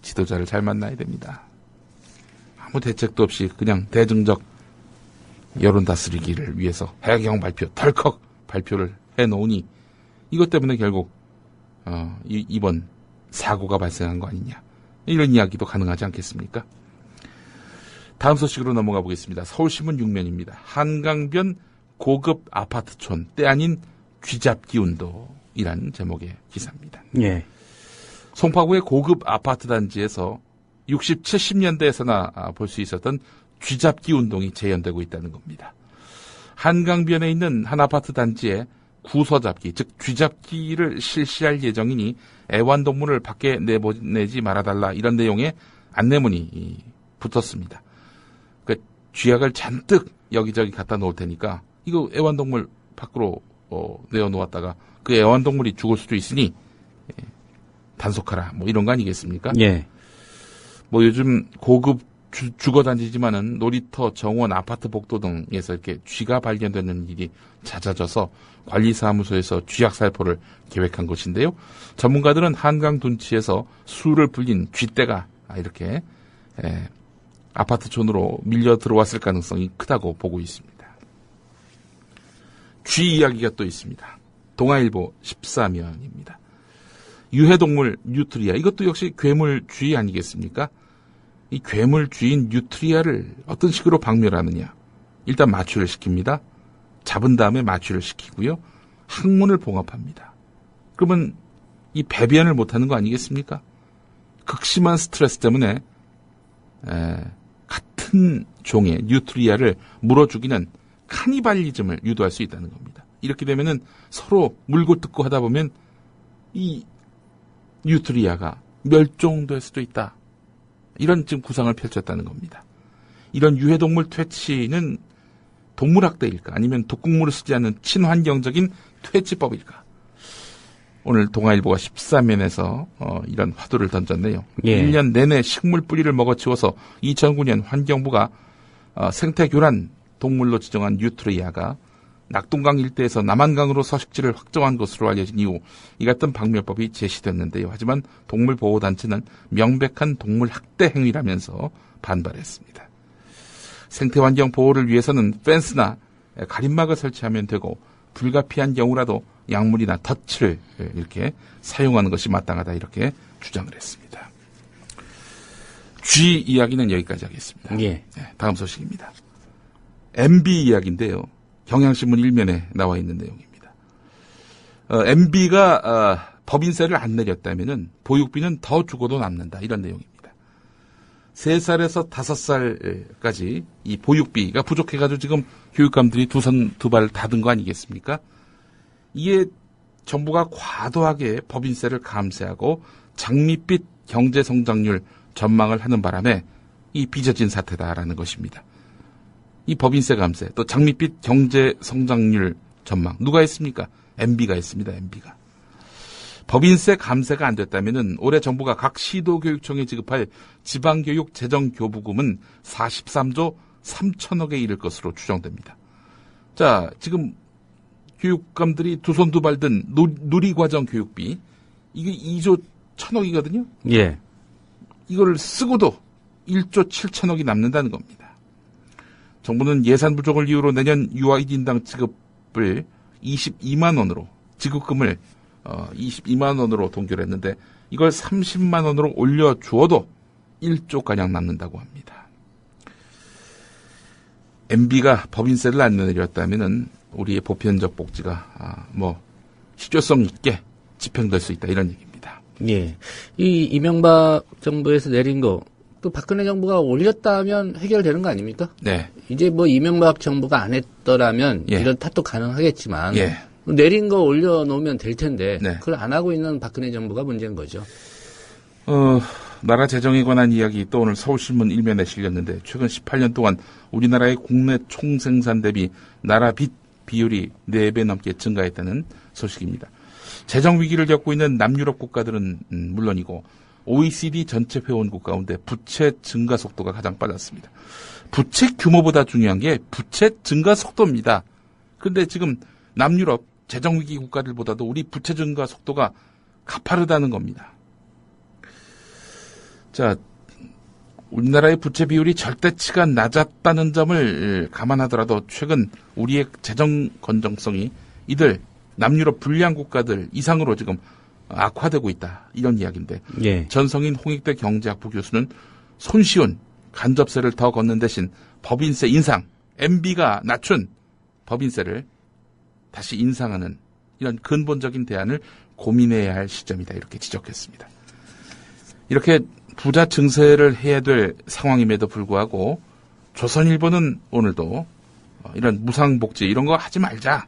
지도자를 잘 만나야 됩니다. 아무 대책도 없이 그냥 대중적 여론 다스리기를 위해서 해경 발표 덜컥 발표를 해놓으니 이것 때문에 결국 이번 사고가 발생한 거 아니냐 이런 이야기도 가능하지 않겠습니까? 다음 소식으로 넘어가 보겠습니다. 서울신문 6면입니다. 한강변 고급 아파트촌 때 아닌 쥐잡기 운동이란 제목의 기사입니다. 예. 송파구의 고급 아파트 단지에서 60, 70년대에서나 볼 수 있었던 쥐잡기 운동이 재현되고 있다는 겁니다. 한강변에 있는 한 아파트 단지에 구서잡기, 즉 쥐잡기를 실시할 예정이니 애완동물을 밖에 내보내지 말아달라 이런 내용의 안내문이 붙었습니다. 쥐약을 잔뜩 여기저기 갖다 놓을 테니까 이거 애완동물 밖으로 내어놓았다가 그 애완동물이 죽을 수도 있으니 단속하라 뭐 이런 거 아니겠습니까? 예. 뭐 요즘 고급 주거단지지만은 놀이터, 정원, 아파트 복도 등에서 이렇게 쥐가 발견되는 일이 잦아져서 관리사무소에서 쥐약 살포를 계획한 것인데요. 전문가들은 한강 둔치에서 수를 불린 쥐떼가 이렇게 아파트촌으로 밀려 들어왔을 가능성이 크다고 보고 있습니다. 쥐 이야기가 또 있습니다. 동아일보 14면입니다. 유해동물 뉴트리아, 이것도 역시 괴물 쥐 아니겠습니까? 이 괴물 쥐인 뉴트리아를 어떤 식으로 박멸하느냐. 일단 마취를 시킵니다. 잡은 다음에 마취를 시키고요. 항문을 봉합합니다. 그러면 이 배변을 못하는 거 아니겠습니까? 극심한 스트레스 때문에 같은 종의 뉴트리아를 물어 죽이는 카니발리즘을 유도할 수 있다는 겁니다. 이렇게 되면은 서로 물고 뜯고 하다 보면 이 뉴트리아가 멸종될 수도 있다. 이런 지금 구상을 펼쳤다는 겁니다. 이런 유해동물 퇴치는 동물학대일까? 아니면 독극물을 쓰지 않는 친환경적인 퇴치법일까? 오늘 동아일보가 13면에서 이런 화두를 던졌네요. 예. 1년 내내 식물 뿌리를 먹어치워서 2009년 환경부가 생태교란 동물로 지정한 뉴트리아가 낙동강 일대에서 남한강으로 서식지를 확정한 것으로 알려진 이후 이 같은 박멸법이 제시됐는데요. 하지만 동물보호단체는 명백한 동물 학대 행위라면서 반발했습니다. 생태환경 보호를 위해서는 펜스나 가림막을 설치하면 되고 불가피한 경우라도 약물이나 덫을 이렇게 사용하는 것이 마땅하다 이렇게 주장을 했습니다. 쥐 이야기는 여기까지 하겠습니다. 예. 네, 다음 소식입니다. MB 이야기인데요. 경향신문 1면에 나와 있는 내용입니다. MB가 법인세를 안 내렸다면은 보육비는 더 주고도 남는다. 이런 내용입니다. 3살에서 5살까지 이 보육비가 부족해가지고 지금 교육감들이 두 손 두 발 닫은 거 아니겠습니까? 이게 정부가 과도하게 법인세를 감세하고 장밋빛 경제성장률 전망을 하는 바람에 이 빚어진 사태다라는 것입니다. 이 법인세 감세, 또 장밋빛 경제 성장률 전망 누가 했습니까? MB가 했습니다. MB가. 법인세 감세가 안 됐다면은 올해 정부가 각 시도교육청에 지급할 지방교육 재정교부금은 43조 3천억에 이를 것으로 추정됩니다. 자, 지금 교육감들이 두 손 두 발 든 누리과정 교육비 이게 2조 1천억이거든요. 예. 이걸 쓰고도 1조 7천억이 남는다는 겁니다. 정부는 예산 부족을 이유로 내년 유아 1인당 지급을 22만 원으로 지급금을 22만 원으로 동결했는데 이걸 30만 원으로 올려주어도 1조가량 남는다고 합니다. MB가 법인세를 안 내렸다면은 우리의 보편적 복지가 실효성 있게 집행될 수 있다 이런 얘기입니다. 예. 이 이명박 정부에서 내린 거 또 박근혜 정부가 올렸다면 해결되는 거 아닙니까? 네. 이제 뭐 이명박 정부가 안 했더라면 예. 이런 탓도 가능하겠지만 예. 내린 거 올려놓으면 될 텐데 네. 그걸 안 하고 있는 박근혜 정부가 문제인 거죠. 나라 재정에 관한 이야기 또 오늘 서울신문 1면에 실렸는데 최근 18년 동안 우리나라의 국내 총생산 대비 나라 빚 비율이 4배 넘게 증가했다는 소식입니다. 재정 위기를 겪고 있는 남유럽 국가들은 물론이고 OECD 전체 회원국 가운데 부채 증가 속도가 가장 빨랐습니다. 부채 규모보다 중요한 게 부채 증가 속도입니다. 그런데 지금 남유럽 재정 위기 국가들보다도 우리 부채 증가 속도가 가파르다는 겁니다. 자, 우리나라의 부채 비율이 절대치가 낮았다는 점을 감안하더라도 최근 우리의 재정 건전성이 이들 남유럽 불량 국가들 이상으로 지금 악화되고 있다. 이런 이야기인데 예. 전성인 홍익대 경제학부 교수는 손쉬운 간접세를 더 걷는 대신 법인세 인상, MB가 낮춘 법인세를 다시 인상하는 이런 근본적인 대안을 고민해야 할 시점이다. 이렇게 지적했습니다. 이렇게 부자 증세를 해야 될 상황임에도 불구하고 조선일보는 오늘도 이런 무상복지 이런 거 하지 말자.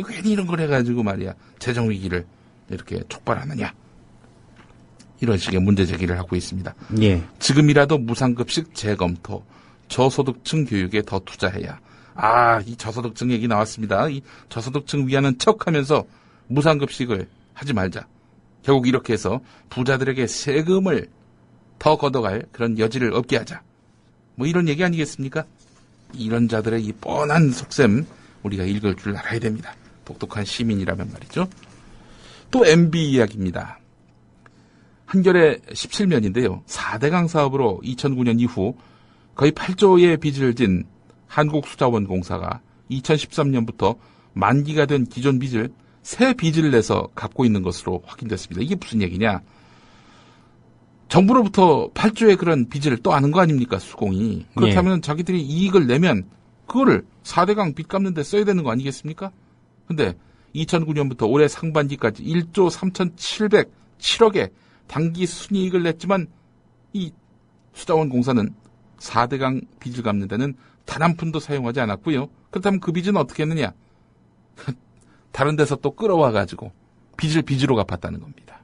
괜히 이런 걸 해가지고 말이야. 재정위기를 이렇게 촉발하느냐. 이런 식의 문제 제기를 하고 있습니다. 예. 지금이라도 무상급식 재검토, 저소득층 교육에 더 투자해야 이 저소득층 얘기 나왔습니다. 이 저소득층 위하는 척하면서 무상급식을 하지 말자. 결국 이렇게 해서 부자들에게 세금을 더 걷어갈 그런 여지를 없게 하자. 뭐 이런 얘기 아니겠습니까? 이런 자들의 이 뻔한 속셈 우리가 읽을 줄 알아야 됩니다. 똑똑한 시민이라면 말이죠. 또 MB 이야기입니다. 한겨레 17면인데요. 4대강 사업으로 2009년 이후 거의 8조의 빚을 진 한국수자원공사가 2013년부터 만기가 된 기존 빚을 새 빚을 내서 갚고 있는 것으로 확인됐습니다. 이게 무슨 얘기냐? 정부로부터 8조의 그런 빚을 또 아는 거 아닙니까, 수공이. 그렇다면 자기들이 이익을 내면 그거를 4대강 빚 갚는 데 써야 되는 거 아니겠습니까? 근데 2009년부터 올해 상반기까지 1조 3,707억의 단기 순이익을 냈지만 이 수자원공사는 4대강 빚을 갚는 데는 단 한 푼도 사용하지 않았고요. 그렇다면 그 빚은 어떻게 했느냐? 다른 데서 또 끌어와가지고 빚을 빚으로 갚았다는 겁니다.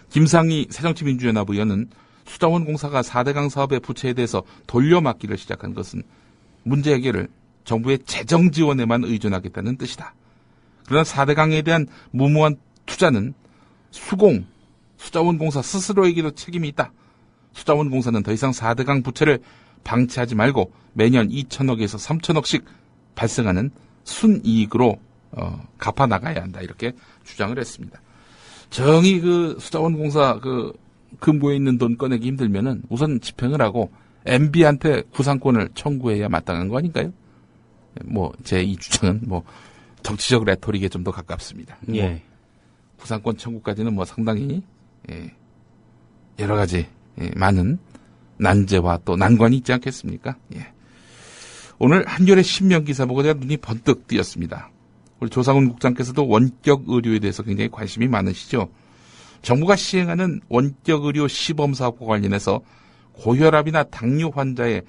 김상희 새정치민주연합 의원은 수자원공사가 4대강 사업의 부채에 대해서 돌려막기를 시작한 것은 문제 해결을 정부의 재정 지원에만 의존하겠다는 뜻이다. 그러나 4대강에 대한 무모한 투자는 수자원공사 스스로에게도 책임이 있다. 수자원공사는 더 이상 4대강 부채를 방치하지 말고 매년 2천억에서 3천억씩 발생하는 순이익으로 갚아 나가야 한다. 이렇게 주장을 했습니다. 정이 그 수자원공사 그 금고에 있는 돈 꺼내기 힘들면은 우선 집행을 하고 MB한테 구상권을 청구해야 마땅한 거 아닌가요? 뭐 제 이 주장은 뭐 정치적 레토릭에 좀 더 가깝습니다. 예. 뭐 구상권 청구까지는 뭐 상당히 여러 가지 많은 난제와 또 난관이 있지 않겠습니까? 예. 오늘 한겨레 신명 기사 보고 제가 눈이 번뜩 띄었습니다. 우리 조상훈 국장께서도 원격 의료에 대해서 굉장히 관심이 많으시죠. 정부가 시행하는 원격 의료 시범 사업과 관련해서 고혈압이나 당뇨 환자의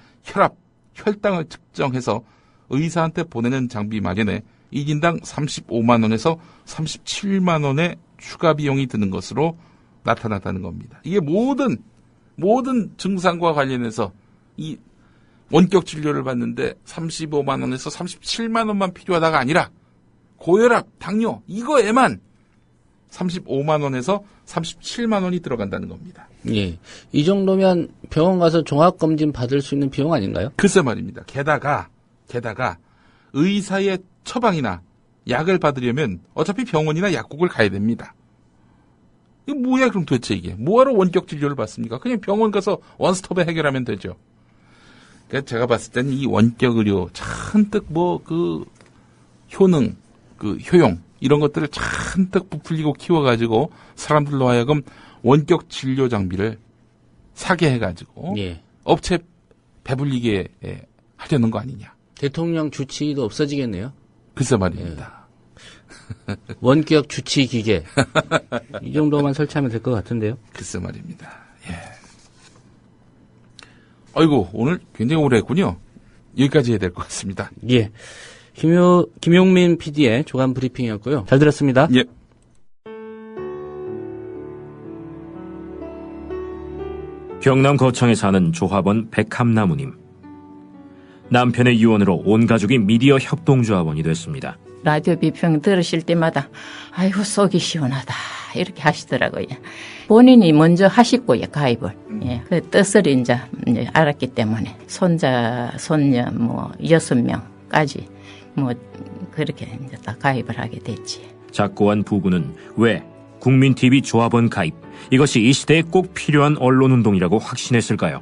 혈당을 측정해서 의사한테 보내는 장비 마련에 1인당 35만 원에서 37만 원의 추가 비용이 드는 것으로 나타났다는 겁니다. 이게 모든 증상과 관련해서 이 원격 진료를 받는데 35만 원에서 37만 원만 필요하다가 아니라 고혈압, 당뇨 이거에만 35만 원에서 37만 원이 들어간다는 겁니다. 예. 이 정도면 병원 가서 종합검진 받을 수 있는 비용 아닌가요? 글쎄 말입니다. 게다가 의사의 처방이나 약을 받으려면 어차피 병원이나 약국을 가야 됩니다. 이게 뭐야 그럼 도대체 이게. 뭐하러 원격 진료를 받습니까? 그냥 병원 가서 원스톱에 해결하면 되죠. 그러니까 제가 봤을 때는 이 원격 의료 잔뜩 효능, 효용 이런 것들을 잔뜩 부풀리고 키워가지고 사람들로 하여금 원격 진료 장비를 사게 해가지고 업체 배불리게 하려는 거 아니냐. 대통령 주치의도 없어지겠네요. 글쎄 말입니다. 원격 주치 기계 이 정도만 설치하면 될 것 같은데요. 글쎄 말입니다. 예. 아이고 오늘 굉장히 오래 했군요. 여기까지 해야 될 것 같습니다. 예. 김용민 PD의 조간 브리핑이었고요. 잘 들었습니다. 예. 경남 거창에 사는 조합원 백함나무님. 남편의 유언으로 온 가족이 미디어 협동조합원이 됐습니다. 라디오 비평 들으실 때마다 아이고 속이 시원하다 이렇게 하시더라고요. 본인이 먼저 하시고요 가입을. 예, 그 뜻을 이제 알았기 때문에 손자, 손녀 6명까지 그렇게 이제 다 가입을 하게 됐지. 작고한 부부는 왜 국민TV 조합원 가입 이것이 이 시대에 꼭 필요한 언론운동이라고 확신했을까요?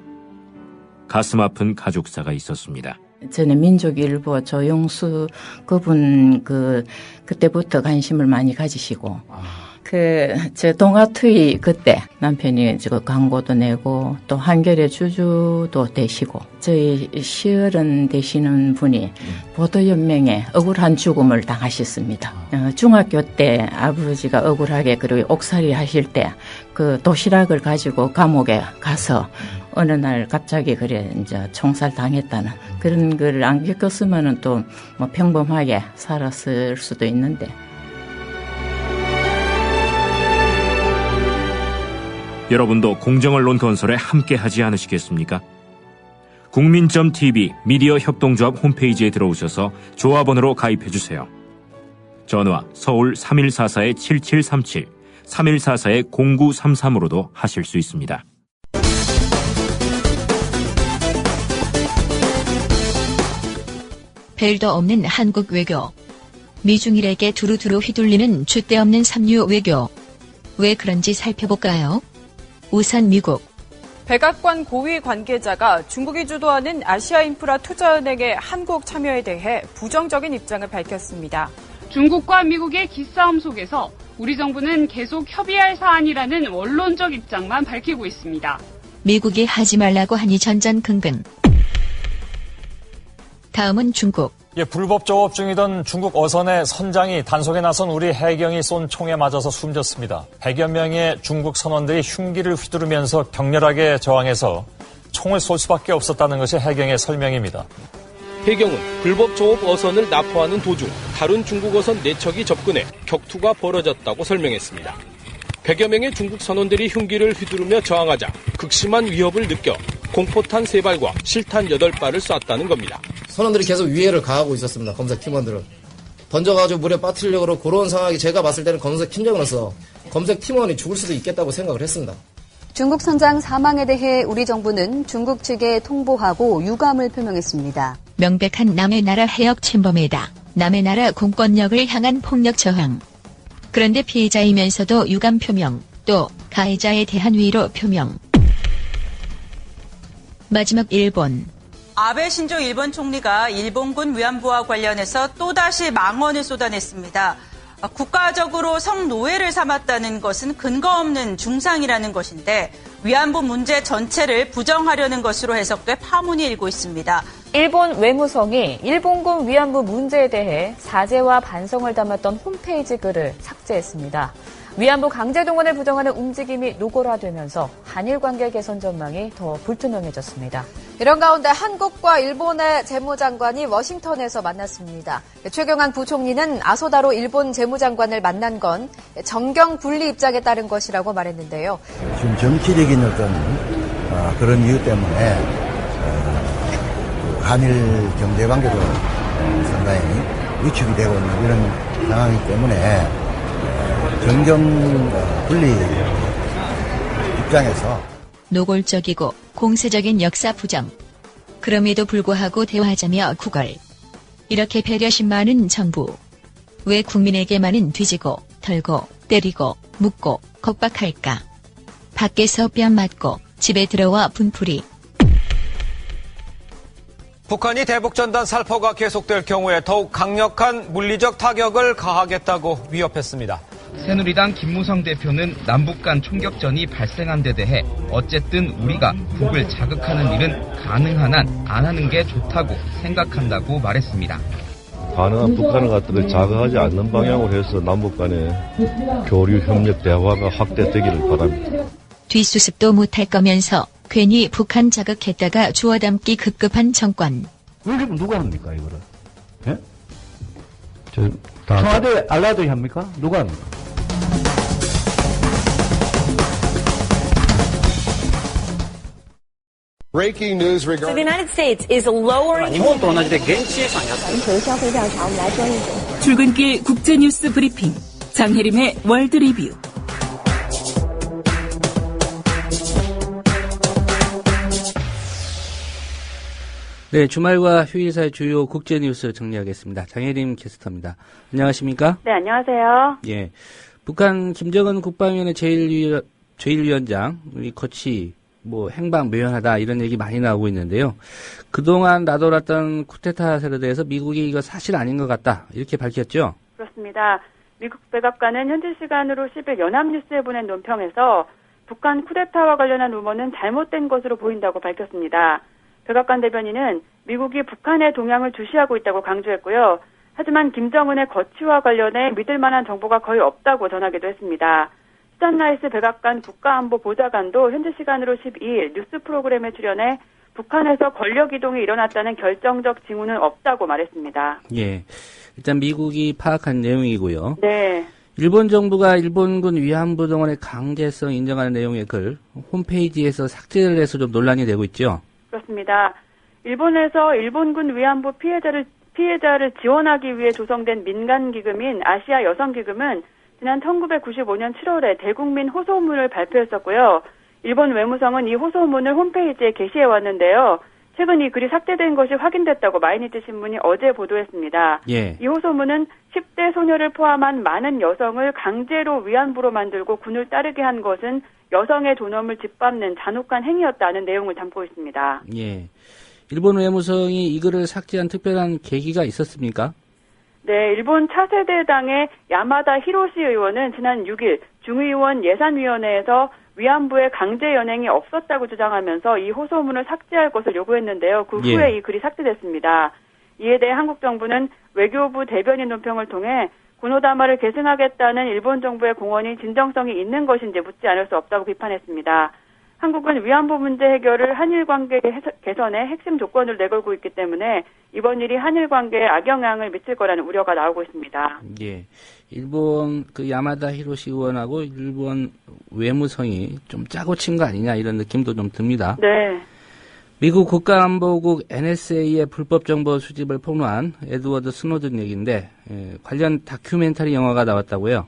가슴 아픈 가족사가 있었습니다. 저는 민족일보 조용수 그분 그때부터 관심을 많이 가지시고 저 동아투이 그때 남편이 저 광고도 내고 또 한겨레 주주도 되시고 저희 시어른 되시는 분이 보도연맹에 억울한 죽음을 당하셨습니다. 중학교 때 아버지가 억울하게 그리고 옥살이 하실 때 그 도시락을 가지고 감옥에 가서 어느 날 갑자기 그래 이제 총살 당했다는 그런 걸 안 겪었으면은 또 평범하게 살았을 수도 있는데. 여러분도 공정언론 건설에 함께하지 않으시겠습니까? 국민.tv 미디어 협동조합 홈페이지에 들어오셔서 조합원으로 가입해주세요. 전화 서울 3144-7737, 3144-0933으로도 하실 수 있습니다. 벨도 없는 한국 외교. 미중일에게 두루두루 휘둘리는 줏대 없는 삼류 외교. 왜 그런지 살펴볼까요? 우선 미국. 백악관 고위 관계자가 중국이 주도하는 아시아인프라 투자은행의 한국 참여에 대해 부정적인 입장을 밝혔습니다. 중국과 미국의 기싸움 속에서 우리 정부는 계속 협의할 사안이라는 원론적 입장만 밝히고 있습니다. 미국이 하지 말라고 하니 전전긍긍. 다음은 중국. 불법 조업 중이던 중국 어선의 선장이 단속에 나선 우리 해경이 쏜 총에 맞아서 숨졌습니다. 100여 명의 중국 선원들이 흉기를 휘두르면서 격렬하게 저항해서 총을 쏠 수밖에 없었다는 것이 해경의 설명입니다. 해경은 불법 조업 어선을 납포하는 도중 다른 중국 어선 4척이 접근해 격투가 벌어졌다고 설명했습니다. 100여 명의 중국 선원들이 흉기를 휘두르며 저항하자 극심한 위협을 느껴 공포탄 3발과 실탄 8발을 쐈다는 겁니다. 선원들이 계속 위해를 가하고 있었습니다. 검색 팀원들은. 던져가지고 물에 빠뜨리려고 그런 상황이 제가 봤을 때는 검색 팀장으로서 검색 팀원이 죽을 수도 있겠다고 생각을 했습니다. 중국 선장 사망에 대해 우리 정부는 중국 측에 통보하고 유감을 표명했습니다. 명백한 남의 나라 해역 침범이다. 남의 나라 공권력을 향한 폭력 저항. 그런데 피해자이면서도 유감 표명, 또 가해자에 대한 위로 표명. 마지막 일본. 아베 신조 일본 총리가 일본군 위안부와 관련해서 또다시 망언을 쏟아냈습니다. 국가적으로 성노예를 삼았다는 것은 근거 없는 중상이라는 것인데 위안부 문제 전체를 부정하려는 것으로 해석돼 파문이 일고 있습니다. 일본 외무성이 일본군 위안부 문제에 대해 사죄와 반성을 담았던 홈페이지 글을 삭제했습니다. 위안부 강제동원을 부정하는 움직임이 노골화되면서 한일 관계 개선 전망이 더 불투명해졌습니다. 이런 가운데 한국과 일본의 재무장관이 워싱턴에서 만났습니다. 최경환 부총리는 아소다로 일본 재무장관을 만난 건 정경 분리 입장에 따른 것이라고 말했는데요. 지금 정치적인 어떤 그런 이유 때문에 한일 경제관계도 상당히 위축이 되고 있는 이런 상황이기 때문에 정경 분리 입장에서 노골적이고 공세적인 역사 부정. 그럼에도 불구하고 대화하자며 구걸. 이렇게 배려심 많은 정부. 왜 국민에게만은 뒤지고 털고 때리고 묻고 겁박할까. 밖에서 뺨 맞고 집에 들어와 분풀이. 북한이 대북전단 살포가 계속될 경우에 더욱 강력한 물리적 타격을 가하겠다고 위협했습니다. 새누리당 김무성 대표는 남북 간 총격전이 발생한 데 대해 어쨌든 우리가 북을 자극하는 일은 가능한 한 안 하는 게 좋다고 생각한다고 말했습니다. 가능한 북한의 것들을 자극하지 않는 방향으로 해서 남북 간의 교류, 협력, 대화가 확대되기를 바랍니다. 뒷수습도 못할 거면서 괜히 북한 자극했다가 주워 담기 급급한 정권. 그럼 누가 합니까, 이거를? 예? 청와대 알라도 합니까? 누가 합니까? Breaking news regarding So the United States is lowering. 출근길 국제뉴스 브리핑 장혜림의 월드 리뷰. 네, 주말과 휴일 사이 주요 국제 뉴스 정리하겠습니다. 장혜림 캐스터입니다. 안녕하십니까? 네, 안녕하세요. 예, 북한 김정은 국방위원회 제1위원장 리커치 행방 묘연하다 이런 얘기 많이 나오고 있는데요. 그동안 나돌았던 쿠데타 세력에 대해서 미국이 이거 사실 아닌 것 같다 이렇게 밝혔죠? 그렇습니다. 미국 백악관은 현지 시간으로 10일 연합뉴스에 보낸 논평에서 북한 쿠데타와 관련한 루머는 잘못된 것으로 보인다고 밝혔습니다. 백악관 대변인은 미국이 북한의 동향을 주시하고 있다고 강조했고요. 하지만 김정은의 거취와 관련해 믿을 만한 정보가 거의 없다고 전하기도 했습니다. 스탄 라이스 백악관 국가안보보좌관도 현지 시간으로 12일 뉴스 프로그램에 출연해 북한에서 권력 이동이 일어났다는 결정적 징후는 없다고 말했습니다. 예, 일단 미국이 파악한 내용이고요. 네. 일본 정부가 일본군 위안부 동원의 강제성 인정하는 내용의 글 홈페이지에서 삭제를 해서 좀 논란이 되고 있죠. 그렇습니다. 일본에서 일본군 위안부 피해자를 지원하기 위해 조성된 민간기금인 아시아 여성기금은 지난 1995년 7월에 대국민 호소문을 발표했었고요. 일본 외무성은 이 호소문을 홈페이지에 게시해 왔는데요. 최근 이 글이 삭제된 것이 확인됐다고 마이니치 신문이 어제 보도했습니다. 예. 이 호소문은 10대 소녀를 포함한 많은 여성을 강제로 위안부로 만들고 군을 따르게 한 것은 여성의 존엄을 짓밟는 잔혹한 행위였다는 내용을 담고 있습니다. 예. 일본 외무성이 이 글을 삭제한 특별한 계기가 있었습니까? 네, 일본 차세대당의 야마다 히로시 의원은 지난 6일 중의원 예산위원회에서 위안부의 강제 연행이 없었다고 주장하면서 이 호소문을 삭제할 것을 요구했는데요. 그 후에 이 글이 삭제됐습니다. 이에 대해 한국 정부는 외교부 대변인 논평을 통해 군호담화를 계승하겠다는 일본 정부의 공언이 진정성이 있는 것인지 묻지 않을 수 없다고 비판했습니다. 한국은 위안부 문제 해결을 한일 관계 개선의 핵심 조건으로 내걸고 있기 때문에 이번 일이 한일 관계에 악영향을 미칠 거라는 우려가 나오고 있습니다. 예. 일본 야마다 히로시 의원하고 일본 외무성이 좀 짜고 친 거 아니냐 이런 느낌도 좀 듭니다. 네. 미국 국가안보국 NSA의 불법 정보 수집을 폭로한 에드워드 스노든 얘기인데 관련 다큐멘터리 영화가 나왔다고요?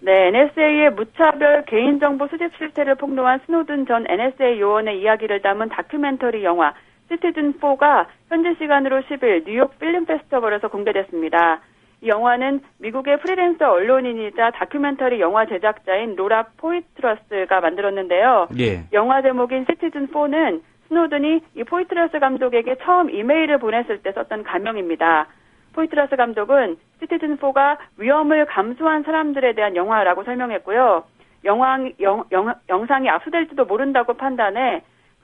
네, NSA의 무차별 개인정보 수집 실태를 폭로한 스노든 전 NSA 요원의 이야기를 담은 다큐멘터리 영화 시티즌4가 현지 시간으로 10일 뉴욕 필름 페스티벌에서 공개됐습니다. 이 영화는 미국의 프리랜서 언론인이자 다큐멘터리 영화 제작자인 로라 포이트러스가 만들었는데요. 예. 영화 제목인 시티즌4는 스노든이 이 포이트러스 감독에게 처음 이메일을 보냈을 때 썼던 가명입니다. 포이트러스 감독은 시티즌4가 위험을 감수한 사람들에 대한 영화라고 설명했고요. 영상이 압수될지도 모른다고 판단해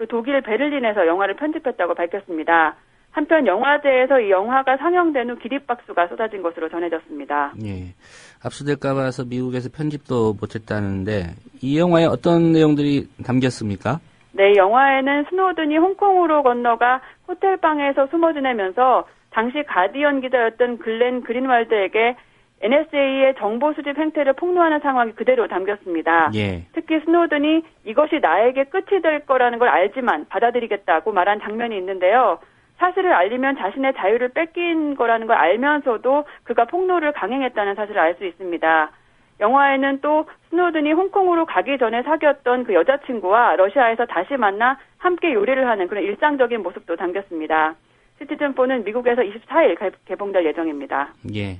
독일 베를린에서 영화를 편집했다고 밝혔습니다. 한편 영화제에서 이 영화가 상영된 후 기립박수가 쏟아진 것으로 전해졌습니다. 예, 압수될까 봐서 미국에서 편집도 못했다는데 이 영화에 어떤 내용들이 담겼습니까? 네, 영화에는 스노든이 홍콩으로 건너가 호텔방에서 숨어 지내면서 당시 가디언 기자였던 글렌 그린왈드에게 NSA의 정보 수집 행태를 폭로하는 상황이 그대로 담겼습니다. 예. 특히 스노든이 이것이 나에게 끝이 될 거라는 걸 알지만 받아들이겠다고 말한 장면이 있는데요. 사실을 알리면 자신의 자유를 뺏긴 거라는 걸 알면서도 그가 폭로를 강행했다는 사실을 알 수 있습니다. 영화에는 또 스노든이 홍콩으로 가기 전에 사귀었던 그 여자친구와 러시아에서 다시 만나 함께 요리를 하는 그런 일상적인 모습도 담겼습니다. 시티즌4는 미국에서 24일 개봉될 예정입니다. 예.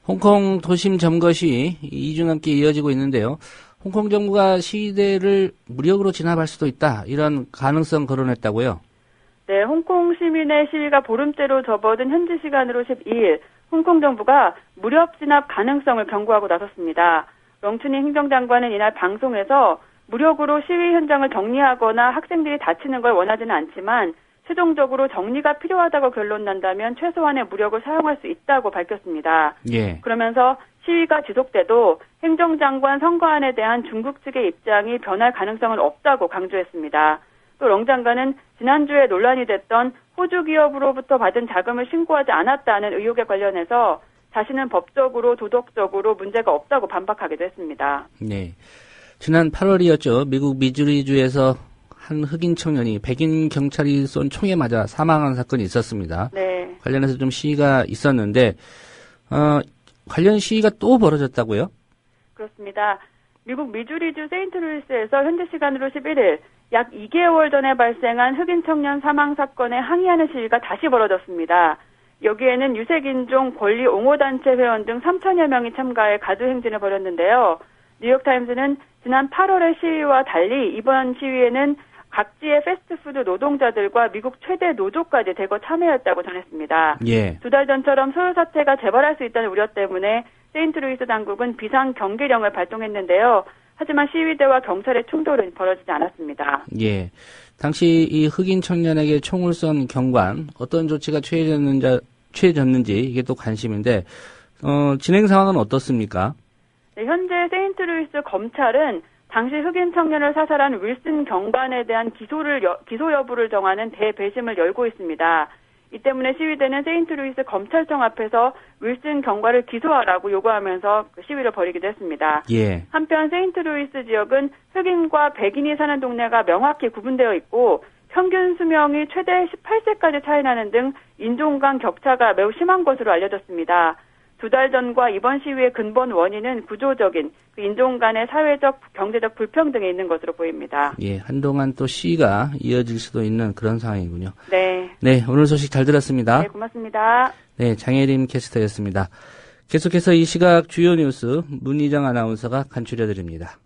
홍콩 도심 점거 시위 2주 넘게 이어지고 있는데요. 홍콩 정부가 시위대를 무력으로 진압할 수도 있다. 이런 가능성 거론했다고요? 네, 홍콩 시민의 시위가 보름째로 접어든 현지 시간으로 12일 홍콩 정부가 무력 진압 가능성을 경고하고 나섰습니다. 렁춘희 행정장관은 이날 방송에서 무력으로 시위 현장을 정리하거나 학생들이 다치는 걸 원하지는 않지만 최종적으로 정리가 필요하다고 결론난다면 최소한의 무력을 사용할 수 있다고 밝혔습니다. 예. 그러면서 시위가 지속돼도 행정장관 선거안에 대한 중국 측의 입장이 변할 가능성은 없다고 강조했습니다. 또 렁 장관은 지난주에 논란이 됐던 호주 기업으로부터 받은 자금을 신고하지 않았다는 의혹에 관련해서 자신은 법적으로 도덕적으로 문제가 없다고 반박하기도 했습니다. 네. 지난 8월이었죠. 미국 미주리주에서 한 흑인 청년이 백인 경찰이 쏜 총에 맞아 사망한 사건이 있었습니다. 네. 관련해서 좀 시위가 있었는데 관련 시위가 또 벌어졌다고요? 그렇습니다. 미국 미주리주 세인트루이스에서 현지 시간으로 11일 약 2개월 전에 발생한 흑인 청년 사망 사건에 항의하는 시위가 다시 벌어졌습니다. 여기에는 유색인종 권리 옹호단체 회원 등 3천여 명이 참가해 가두행진을 벌였는데요. 뉴욕타임즈는 지난 8월의 시위와 달리 이번 시위에는 각지의 패스트푸드 노동자들과 미국 최대 노조까지 대거 참여했다고 전했습니다. 예. 두 달 전처럼 소요 사태가 재발할 수 있다는 우려 때문에 세인트루이스 당국은 비상 경계령을 발동했는데요. 하지만 시위대와 경찰의 충돌은 벌어지지 않았습니다. 예. 당시 이 흑인 청년에게 총을 쏜 경관 어떤 조치가 취해졌는지 이게 또 관심인데 진행 상황은 어떻습니까? 네, 현재 세인트루이스 검찰은 당시 흑인 청년을 사살한 윌슨 경관에 대한 기소 여부를 정하는 대배심을 열고 있습니다. 이 때문에 시위대는 세인트루이스 검찰청 앞에서 윌슨 경관을 기소하라고 요구하면서 시위를 벌이기도 했습니다. 예. 한편 세인트루이스 지역은 흑인과 백인이 사는 동네가 명확히 구분되어 있고 평균 수명이 최대 18세까지 차이나는 등 인종 간 격차가 매우 심한 것으로 알려졌습니다. 2달 전과 이번 시위의 근본 원인은 구조적인 인종 간의 사회적, 경제적 불평등에 있는 것으로 보입니다. 예, 한동안 또 시위가 이어질 수도 있는 그런 상황이군요. 네. 네, 오늘 소식 잘 들었습니다. 네, 고맙습니다. 네, 장혜림 캐스터였습니다. 계속해서 이 시각 주요 뉴스 문희정 아나운서가 간추려드립니다.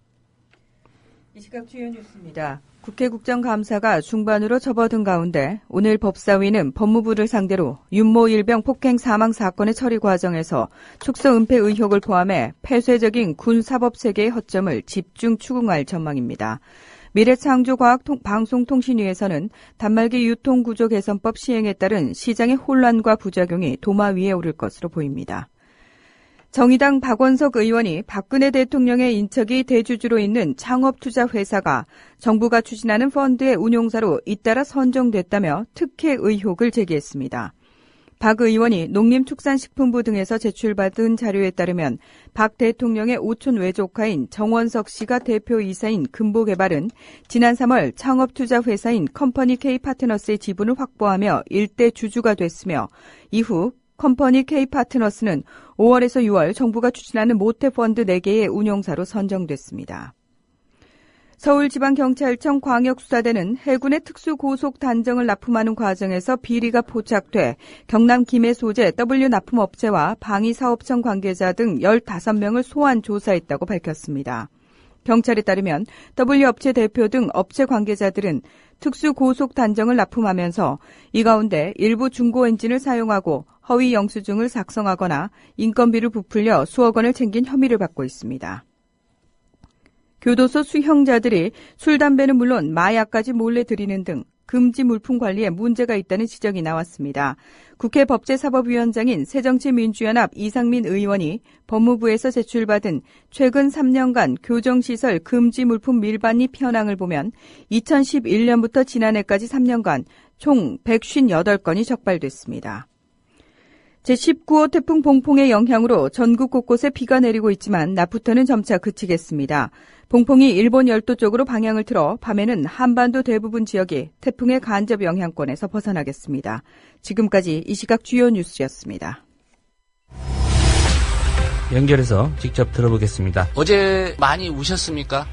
이 시각 주요 뉴스입니다. 국회 국정감사가 중반으로 접어든 가운데 오늘 법사위는 법무부를 상대로 윤모 일병 폭행 사망 사건의 처리 과정에서 축소 은폐 의혹을 포함해 폐쇄적인 군사법체계의 허점을 집중 추궁할 전망입니다. 미래창조과학방송통신위에서는 단말기 유통구조 개선법 시행에 따른 시장의 혼란과 부작용이 도마 위에 오를 것으로 보입니다. 정의당 박원석 의원이 박근혜 대통령의 인척이 대주주로 있는 창업투자회사가 정부가 추진하는 펀드의 운용사로 잇따라 선정됐다며 특혜 의혹을 제기했습니다. 박 의원이 농림축산식품부 등에서 제출받은 자료에 따르면 박 대통령의 오촌 외조카인 정원석 씨가 대표이사인 금보개발은 지난 3월 창업투자회사인 컴퍼니 K파트너스의 지분을 확보하며 일대 주주가 됐으며 이후 컴퍼니 K파트너스는 5월에서 6월 정부가 추진하는 모태펀드 4개의 운용사로 선정됐습니다. 서울지방경찰청 광역수사대는 해군의 특수고속 단정을 납품하는 과정에서 비리가 포착돼 경남 김해 소재 W납품업체와 방위사업청 관계자 등 15명을 소환 조사했다고 밝혔습니다. 경찰에 따르면 W업체 대표 등 업체 관계자들은 특수고속 단정을 납품하면서 이 가운데 일부 중고 엔진을 사용하고 허위 영수증을 작성하거나 인건비를 부풀려 수억 원을 챙긴 혐의를 받고 있습니다. 교도소 수형자들이 술, 담배는 물론 마약까지 몰래 들이는 등 금지 물품 관리에 문제가 있다는 지적이 나왔습니다. 국회 법제사법위원장인 새정치민주연합 이상민 의원이 법무부에서 제출받은 최근 3년간 교정시설 금지 물품 밀반입 현황을 보면 2011년부터 지난해까지 3년간 총 158건이 적발됐습니다. 제19호 태풍 봉봉의 영향으로 전국 곳곳에 비가 내리고 있지만 낮부터는 점차 그치겠습니다. 봉봉이 일본 열도 쪽으로 방향을 틀어 밤에는 한반도 대부분 지역이 태풍의 간접 영향권에서 벗어나겠습니다. 지금까지 이 시각 주요 뉴스였습니다. 연결해서 직접 들어보겠습니다. 어제 많이 우셨습니까?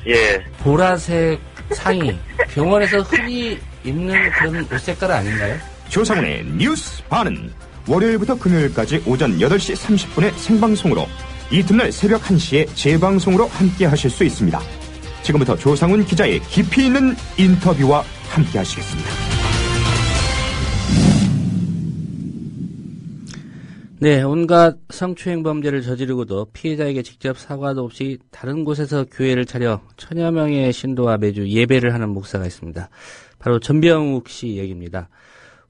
예. 보라색 상의, 병원에서 흔히 입는 그런 옷 색깔 아닌가요? 조상훈의 뉴스 반은 월요일부터 금요일까지 오전 8시 30분에 생방송으로 이튿날 새벽 1시에 재방송으로 함께 하실 수 있습니다. 지금부터 조상훈 기자의 깊이 있는 인터뷰와 함께 하시겠습니다. 네, 온갖 성추행 범죄를 저지르고도 피해자에게 직접 사과도 없이 다른 곳에서 교회를 차려 천여 명의 신도와 매주 예배를 하는 목사가 있습니다. 바로 전병욱 씨 얘기입니다.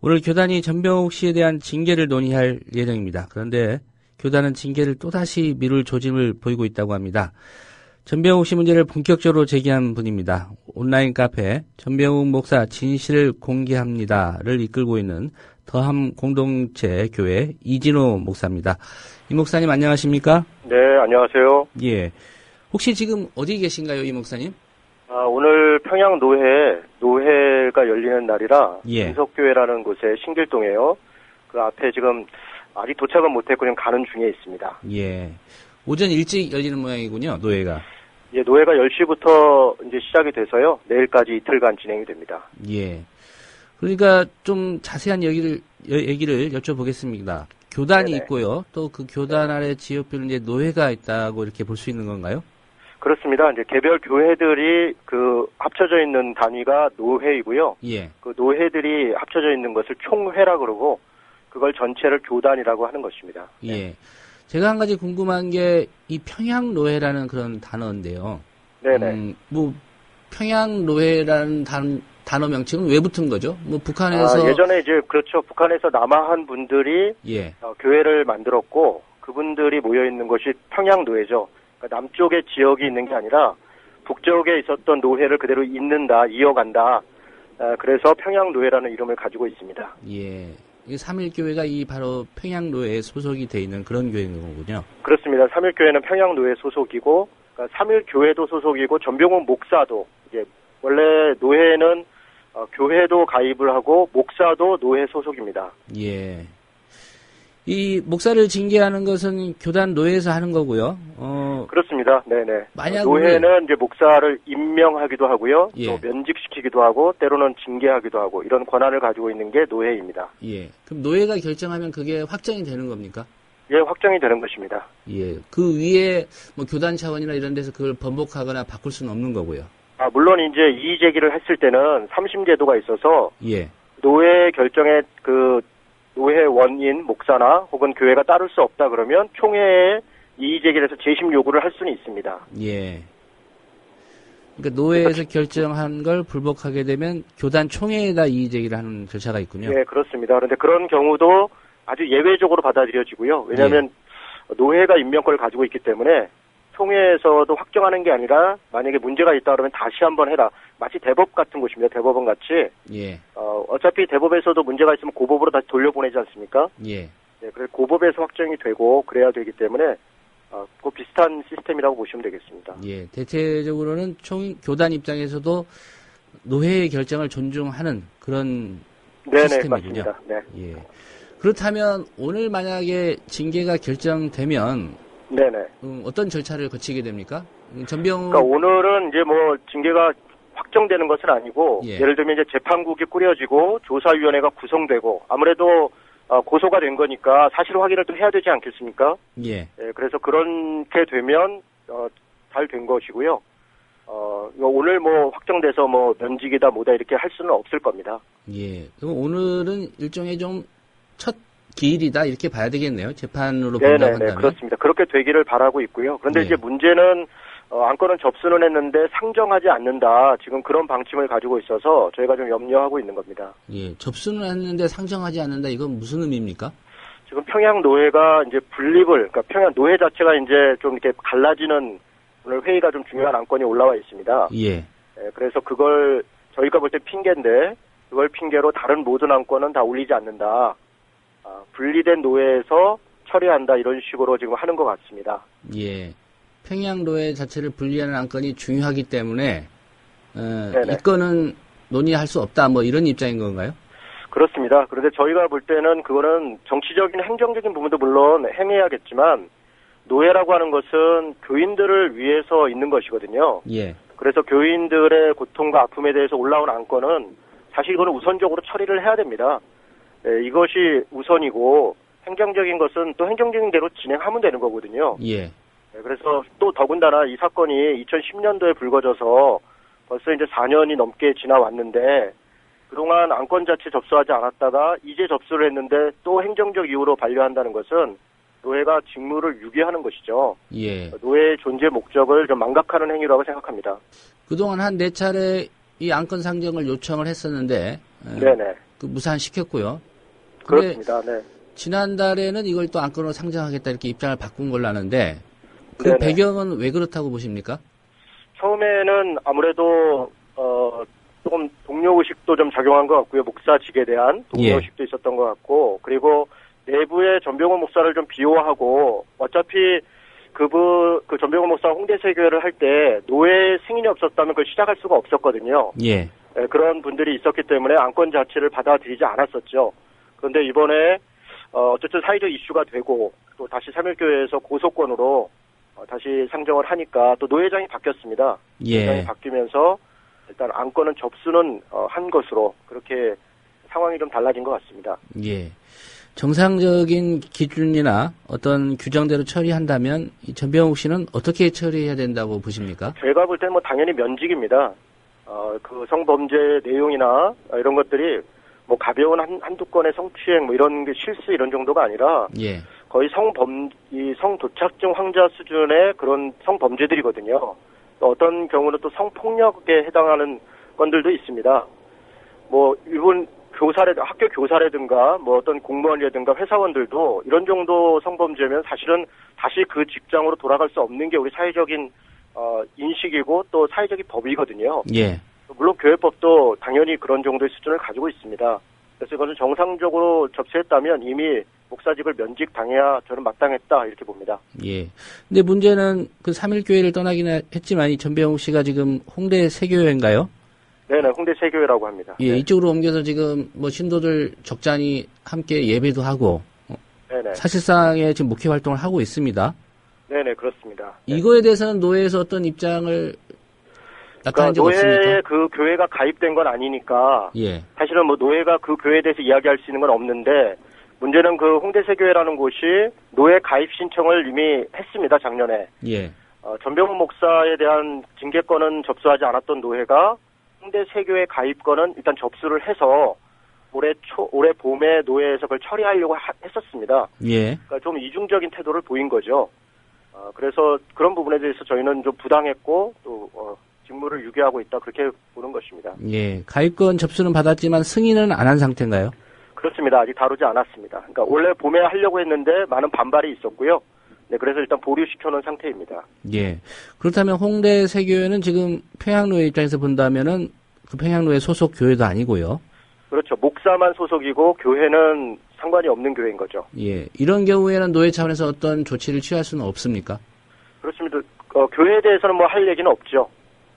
오늘 교단이 전병욱 씨에 대한 징계를 논의할 예정입니다. 그런데 교단은 징계를 또다시 미룰 조짐을 보이고 있다고 합니다. 전병욱 씨 문제를 본격적으로 제기한 분입니다. 온라인 카페 전병욱 목사 진실을 공개합니다를 이끌고 있는 더함 공동체 교회 이진호 목사입니다. 이 목사님 안녕하십니까? 네, 안녕하세요. 예. 혹시 지금 어디 계신가요, 이 목사님? 오늘 평양 노회가 열리는 날이라 예. 민석교회라는 곳에 신길동이에요. 그 앞에 지금 아직 도착은 못했고 그냥 가는 중에 있습니다. 예. 오전 일찍 열리는 모양이군요, 노회가. 예, 노회가 10시부터 이제 시작이 돼서요. 내일까지 이틀간 진행이 됩니다. 예. 그러니까 좀 자세한 얘기를 여쭤보겠습니다. 교단이 네네. 있고요. 또 그 교단 아래 지역별로 이제 노회가 있다고 이렇게 볼 수 있는 건가요? 그렇습니다. 이제 개별 교회들이 그 합쳐져 있는 단위가 노회이고요. 예. 그 노회들이 합쳐져 있는 것을 총회라 그러고 그걸 전체를 교단이라고 하는 것입니다. 예. 제가 한 가지 궁금한 게 이 평양노회라는 그런 단어인데요. 네네. 뭐 평양노회라는 단어 명칭은 왜 붙은 거죠? 뭐 북한에서 예전에 이제 그렇죠. 북한에서 남아한 분들이 예. 교회를 만들었고 그분들이 모여 있는 것이 평양노회죠. 그러니까 남쪽의 지역이 있는 게 아니라 북쪽에 있었던 노회를 그대로 잇는다, 이어간다. 그래서 평양노회라는 이름을 가지고 있습니다. 예. 이 3.1교회가 이 바로 평양노회에 소속이 돼 있는 그런 교회인 거군요. 그렇습니다. 3.1교회는 평양노회 소속이고, 그러니까 3.1교회도 소속이고, 전병욱 목사도, 이제, 원래 노회는 교회도 가입을 하고 목사도 노회 소속입니다. 예. 이 목사를 징계하는 것은 교단 노회에서 하는 거고요. 그렇습니다. 네네. 만약 노회는 이제 목사를 임명하기도 하고요. 예. 또 면직시키기도 하고 때로는 징계하기도 하고 이런 권한을 가지고 있는 게 노회입니다. 예. 그럼 노회가 결정하면 그게 확정이 되는 겁니까? 예, 확정이 되는 것입니다. 예. 그 위에 뭐 교단 차원이나 이런 데서 그걸 번복하거나 바꿀 수는 없는 거고요. 물론 이제 이의 제기를 했을 때는 3심 제도가 있어서 예. 노회 결정에 그 노회 원인 목사나 혹은 교회가 따를 수 없다 그러면 총회에 이의 제기를 해서 재심 요구를 할 수는 있습니다. 예. 그러니까 노회에서 결정한 걸 불복하게 되면 교단 총회에다 이의 제기를 하는 절차가 있군요. 네, 그렇습니다. 그런데 그런 경우도 아주 예외적으로 받아들여지고요. 왜냐하면 노회가 임명권을 가지고 있기 때문에 총회에서도 확정하는 게 아니라 만약에 문제가 있다 그러면 다시 한번 해라. 마치 대법 같은 곳입니다. 대법원 같이. 예. 어차피 대법에서도 문제가 있으면 고법으로 다시 돌려보내지 않습니까? 예. 네, 그래서 고법에서 확정이 되고 그래야 되기 때문에 그 비슷한 시스템이라고 보시면 되겠습니다. 예. 대체적으로는 교단 입장에서도 노회의 결정을 존중하는 그런 네네, 시스템이군요. 맞습니다. 네. 예. 그렇다면 오늘 만약에 징계가 결정되면 네네. 어떤 절차를 거치게 됩니까? 전병. 그러니까 오늘은 이제 뭐 징계가 확정되는 것은 아니고 예. 예를 들면 이제 재판국이 꾸려지고 조사위원회가 구성되고 아무래도 고소가 된 거니까 사실 확인을 또 해야 되지 않겠습니까? 예. 예, 그래서 그렇게 되면 잘 된 것이고요. 오늘 뭐 확정돼서 뭐 면직이다 뭐다 이렇게 할 수는 없을 겁니다. 예. 그럼 오늘은 일종의 좀 첫 기일이다 이렇게 봐야 되겠네요. 재판으로 본다고 네네네, 한다면. 그렇습니다. 그렇게 되기를 바라고 있고요. 그런데 예. 이제 문제는 안건은 접수는 했는데 상정하지 않는다. 지금 그런 방침을 가지고 있어서 저희가 좀 염려하고 있는 겁니다. 예, 접수는 했는데 상정하지 않는다. 이건 무슨 의미입니까? 지금 평양 노회가 이제 분립을, 그러니까 평양 노회 자체가 이제 좀 이렇게 갈라지는 오늘 회의가 좀 중요한 안건이 올라와 있습니다. 예. 예, 그래서 그걸 저희가 볼 때 핑계인데 그걸 핑계로 다른 모든 안건은 다 올리지 않는다. 분리된 노회에서 처리한다 이런 식으로 지금 하는 것 같습니다. 예. 평양 노회 자체를 분리하는 안건이 중요하기 때문에 이 건은 논의할 수 없다 뭐 이런 입장인 건가요? 그렇습니다. 그런데 저희가 볼 때는 그거는 정치적인 행정적인 부분도 물론 행해야겠지만 노회라고 하는 것은 교인들을 위해서 있는 것이거든요. 예. 그래서 교인들의 고통과 아픔에 대해서 올라온 안건은 사실 이거는 우선적으로 처리를 해야 됩니다. 네, 이것이 우선이고 행정적인 것은 또 행정적인 대로 진행하면 되는 거거든요. 예. 네, 그래서 또 더군다나 이 사건이 2010년도에 불거져서 벌써 이제 4년이 넘게 지나왔는데 그동안 안건 자체 접수하지 않았다가 이제 접수를 했는데 또 행정적 이유로 반려한다는 것은 노회가 직무를 유기하는 것이죠. 예. 노회의 존재 목적을 좀 망각하는 행위라고 생각합니다. 그동안 한 4차례 이 안건 상정을 요청을 했었는데 네네. 그 무산시켰고요. 그렇습니다. 네. 지난달에는 이걸 또 안건으로 상정하겠다 이렇게 입장을 바꾼 걸로 아는데 그 네네. 배경은 왜 그렇다고 보십니까? 처음에는 아무래도 조금 동료의식도 좀 작용한 것 같고요. 목사직에 대한 동료의식도 있었던 것 같고 그리고 내부의 전병훈 목사를 좀 비호하고 어차피 그 전병훈 목사가 홍대세교회를 할 때 노회 승인이 없었다면 그걸 시작할 수가 없었거든요. 예. 네, 그런 분들이 있었기 때문에 안건 자체를 받아들이지 않았었죠. 그런데 이번에 어쨌든 사회적 이슈가 되고 또 다시 3.1교회에서 고소권으로 다시 상정을 하니까 또 노회장이 바뀌었습니다. 예. 노회장이 바뀌면서 일단 안건은 접수는 한 것으로 그렇게 상황이 좀 달라진 것 같습니다. 예. 정상적인 기준이나 어떤 규정대로 처리한다면 이 전병욱 씨는 어떻게 처리해야 된다고 보십니까? 제가 볼 때는 뭐 당연히 면직입니다. 그 성범죄 내용이나 이런 것들이 뭐 가벼운 한두 건의 성추행 뭐 이런 게 실수 이런 정도가 아니라 예. 거의 성도착증 환자 수준의 그런 성범죄들이거든요. 어떤 경우는 또 성폭력에 해당하는 건들도 있습니다. 뭐 일본 학교 교사라든가 뭐 어떤 공무원이라든가 회사원들도 이런 정도 성범죄면 사실은 다시 그 직장으로 돌아갈 수 없는 게 우리 사회적인 인식이고 또 사회적인 법이거든요. 예. 물론 교회법도 당연히 그런 정도의 수준을 가지고 있습니다. 그래서 이거는 정상적으로 접수했다면 이미 목사직을 면직당해야 저는 마땅했다 이렇게 봅니다. 예. 근데 문제는 그 3.1교회를 떠나긴 했지만 이 전병욱 씨가 지금 홍대 세교회인가요? 네네, 홍대 세교회라고 합니다. 예, 네. 이쪽으로 옮겨서 지금 뭐 신도들 적잖이 함께 예배도 하고 네네. 사실상의 지금 목회 활동을 하고 있습니다. 네네, 그렇습니다. 이거에 대해서는 노회에서 어떤 입장을 나타낸 적 없습니까? 노회에 그 교회가 가입된 건 아니니까 예. 사실은 뭐 노회가 그 교회에 대해서 이야기할 수 있는 건 없는데 문제는 그 홍대 세교회라는 곳이 노회 가입 신청을 이미 했습니다, 작년에. 예. 전병훈 목사에 대한 징계권은 접수하지 않았던 노회가 홍대 세교회 가입권은 일단 접수를 해서 올해 봄에 노회에서 그걸 처리하려고 했었습니다. 예. 그러니까 좀 이중적인 태도를 보인 거죠. 그래서 그런 부분에 대해서 저희는 좀 부당했고 또 직무를 유기하고 있다 그렇게 보는 것입니다. 예. 가입권 접수는 받았지만 승인은 안 한 상태인가요? 그렇습니다. 아직 다루지 않았습니다. 그러니까 원래 봄에 하려고 했는데 많은 반발이 있었고요. 네, 그래서 일단 보류시켜 놓은 상태입니다. 예. 그렇다면 홍대 세교회는 지금 평양노회 입장에서 본다면은 그 평양노회 소속 교회도 아니고요. 그렇죠. 목사만 소속이고 교회는 상관이 없는 교회인 거죠. 예. 이런 경우에는 노회 차원에서 어떤 조치를 취할 수는 없습니까? 그렇습니다. 교회에 대해서는 뭐 할 얘기는 없죠.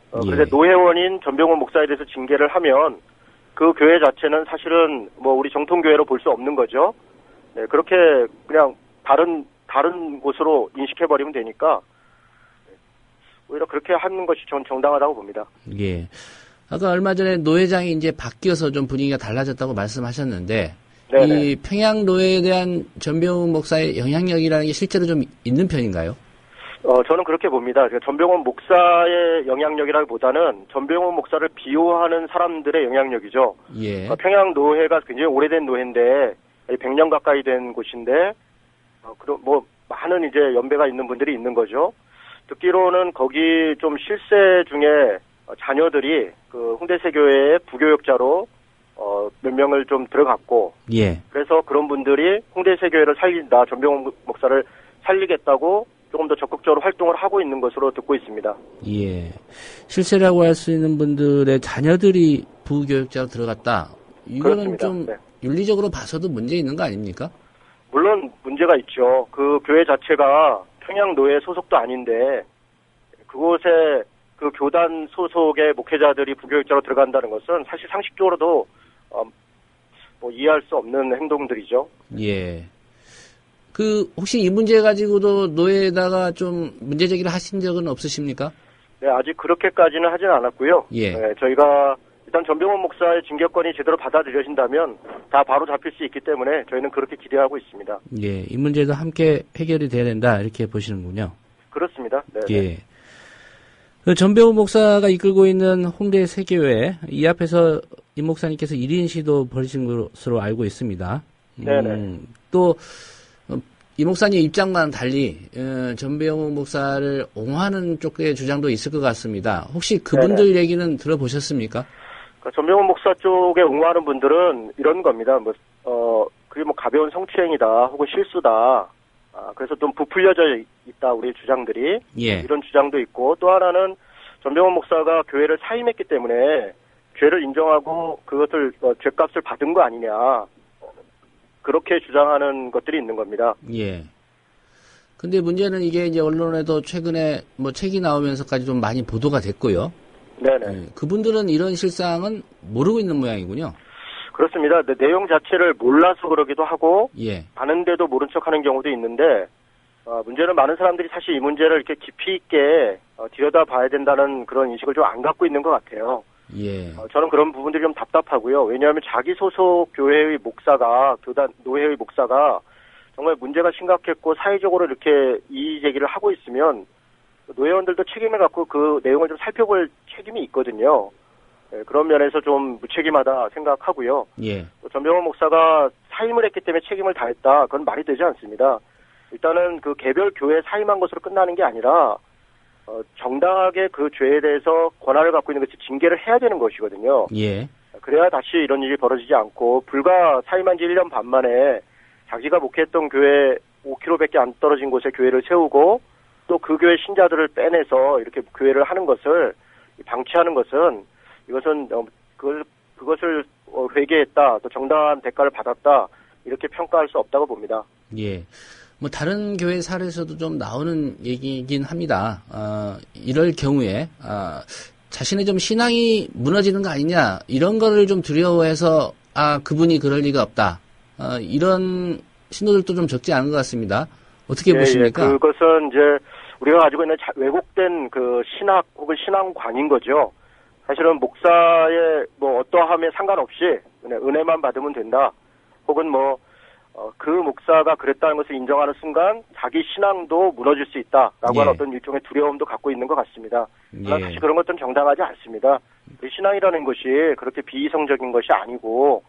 그런데 노회원인 전병훈 목사에 대해서 징계를 하면 그 교회 자체는 사실은 뭐 우리 정통교회로 볼 수 없는 거죠. 네, 그렇게 그냥 다른 곳으로 인식해버리면 되니까 오히려 그렇게 하는 것이 전 정당하다고 봅니다. 예. 아까 얼마 전에 노회장이 이제 바뀌어서 좀 분위기가 달라졌다고 말씀하셨는데 네네. 이 평양노회에 대한 전병훈 목사의 영향력이라는 게 실제로 좀 있는 편인가요? 저는 그렇게 봅니다. 그러니까 전병훈 목사의 영향력이라기보다는 전병훈 목사를 비호하는 사람들의 영향력이죠. 예. 평양노회가 굉장히 오래된 노회인데 100년 가까이 된 곳인데 뭐 많은 이제 연배가 있는 분들이 있는 거죠. 듣기로는 거기 좀 실세 중에 자녀들이 그 홍대 세교회의 부교역자로 몇 명을 좀 들어갔고, 예. 그래서 그런 분들이 홍대 세교회를 살린다, 전병훈 목사를 살리겠다고 조금 더 적극적으로 활동을 하고 있는 것으로 듣고 있습니다. 예. 실세라고 할 수 있는 분들의 자녀들이 부교역자로 들어갔다. 이거는 그렇습니다. 좀 네. 윤리적으로 봐서도 문제 있는 거 아닙니까? 물론 문제가 있죠. 그 교회 자체가 평양노회 소속도 아닌데 그곳에 그 교단 소속의 목회자들이 부교역자로 들어간다는 것은 사실 상식적으로도 뭐 이해할 수 없는 행동들이죠. 예. 그 혹시 이 문제 가지고도 노회에다가 좀 문제 제기를 하신 적은 없으십니까? 네, 아직 그렇게까지는 하지는 않았고요. 예. 네, 저희가 일단 전병훈 목사의 징계권이 제대로 받아들여진다면 다 바로 잡힐 수 있기 때문에 저희는 그렇게 기대하고 있습니다. 예, 이 문제도 함께 해결이 돼야 된다 이렇게 보시는군요. 그렇습니다. 네. 예. 그 전병훈 목사가 이끌고 있는 홍대 세교회 이 앞에서 임 목사님께서 1인 시도 벌이신 것으로 알고 있습니다. 네네. 또 이 목사님 입장과는 달리 전병훈 목사를 옹호하는 쪽의 주장도 있을 것 같습니다. 혹시 그분들 네네. 얘기는 들어보셨습니까? 전병훈 목사 쪽에 옹호하는 분들은 이런 겁니다. 그게 뭐 가벼운 성추행이다, 혹은 실수다. 그래서 좀 부풀려져 있다, 우리 주장들이. 예. 이런 주장도 있고, 또 하나는 전병훈 목사가 교회를 사임했기 때문에 죄를 인정하고 그것을 죄값을 받은 거 아니냐. 그렇게 주장하는 것들이 있는 겁니다. 예. 근데 문제는 이게 이제 언론에도 최근에 뭐 책이 나오면서까지 좀 많이 보도가 됐고요. 네네. 그분들은 이런 실상은 모르고 있는 모양이군요. 그렇습니다. 내용 자체를 몰라서 그러기도 하고, 예. 아는데도 모른 척 하는 경우도 있는데, 문제는 많은 사람들이 사실 이 문제를 이렇게 깊이 있게 들여다 봐야 된다는 그런 인식을 좀 안 갖고 있는 것 같아요. 예. 저는 그런 부분들이 좀 답답하고요. 왜냐하면 자기 소속 교회의 목사가, 교단, 노회의 목사가 정말 문제가 심각했고 사회적으로 이렇게 이의 제기를 하고 있으면 노회원들도 책임을 갖고 그 내용을 좀 살펴볼 책임이 있거든요. 네, 그런 면에서 좀 무책임하다 생각하고요. 예. 전병훈 목사가 사임을 했기 때문에 책임을 다했다. 그건 말이 되지 않습니다. 일단은 그 개별 교회 사임한 것으로 끝나는 게 아니라 정당하게 그 죄에 대해서 권한을 갖고 있는 것이 징계를 해야 되는 것이거든요. 예. 그래야 다시 이런 일이 벌어지지 않고 불과 사임한 지 1년 반 만에 자기가 목회했던 교회 5km밖에 안 떨어진 곳에 교회를 세우고 또 그 교회 신자들을 빼내서 이렇게 교회를 하는 것을 방치하는 것은 이것은 그것을 회개했다, 또 정당한 대가를 받았다 이렇게 평가할 수 없다고 봅니다. 예. 뭐 다른 교회 사례에서도 좀 나오는 얘기긴 합니다. 이럴 경우에 자신의 좀 신앙이 무너지는 거 아니냐, 이런 거를 좀 두려워해서, 그분이 그럴 리가 없다. 이런 신호들도 좀 적지 않은 것 같습니다. 어떻게 보십니까? 그것은 이제 우리가 가지고 있는 왜곡된 그 신학 혹은 신앙관인 거죠. 사실은 목사의 뭐 어떠함에 상관없이 그냥 은혜만 받으면 된다. 혹은 그 목사가 그랬다는 것을 인정하는 순간 자기 신앙도 무너질 수 있다라고 하는 어떤 일종의 두려움도 갖고 있는 것 같습니다. 그러나 사실 그런 것들은 정당하지 않습니다. 신앙이라는 것이 그렇게 비이성적인 것이 아니고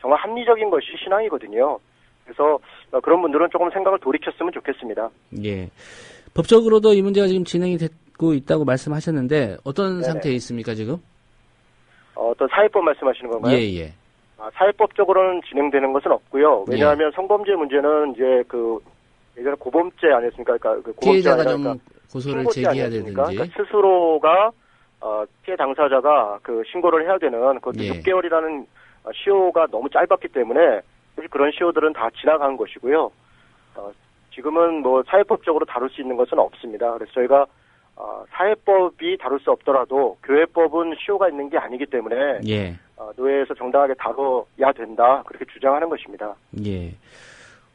정말 합리적인 것이 신앙이거든요. 그래서 그런 분들은 조금 생각을 돌이켰으면 좋겠습니다. 예. 법적으로도 이 문제가 지금 진행이 되고 있다고 말씀하셨는데 어떤 상태에 있습니까 지금? 어떤 사회법 말씀하시는 건가요? 예. 사회법적으로는 진행되는 것은 없고요. 왜냐하면 성범죄 문제는 이제 예전에 고범죄 아니었습니까? 그러니까 피해자가 좀 고소를 제기해야 되든지. 그러니까 스스로가 피해 당사자가 신고를 해야 되는 그것도 6개월이라는 시효가 너무 짧았기 때문에 사실 그런 시효들은 다 지나간 것이고요. 지금은 사회법적으로 다룰 수 있는 것은 없습니다. 그래서 저희가 사회법이 다룰 수 없더라도 교회법은 시효가 있는 게 아니기 때문에 노예에서 정당하게 다뤄야 된다, 그렇게 주장하는 것입니다. 예.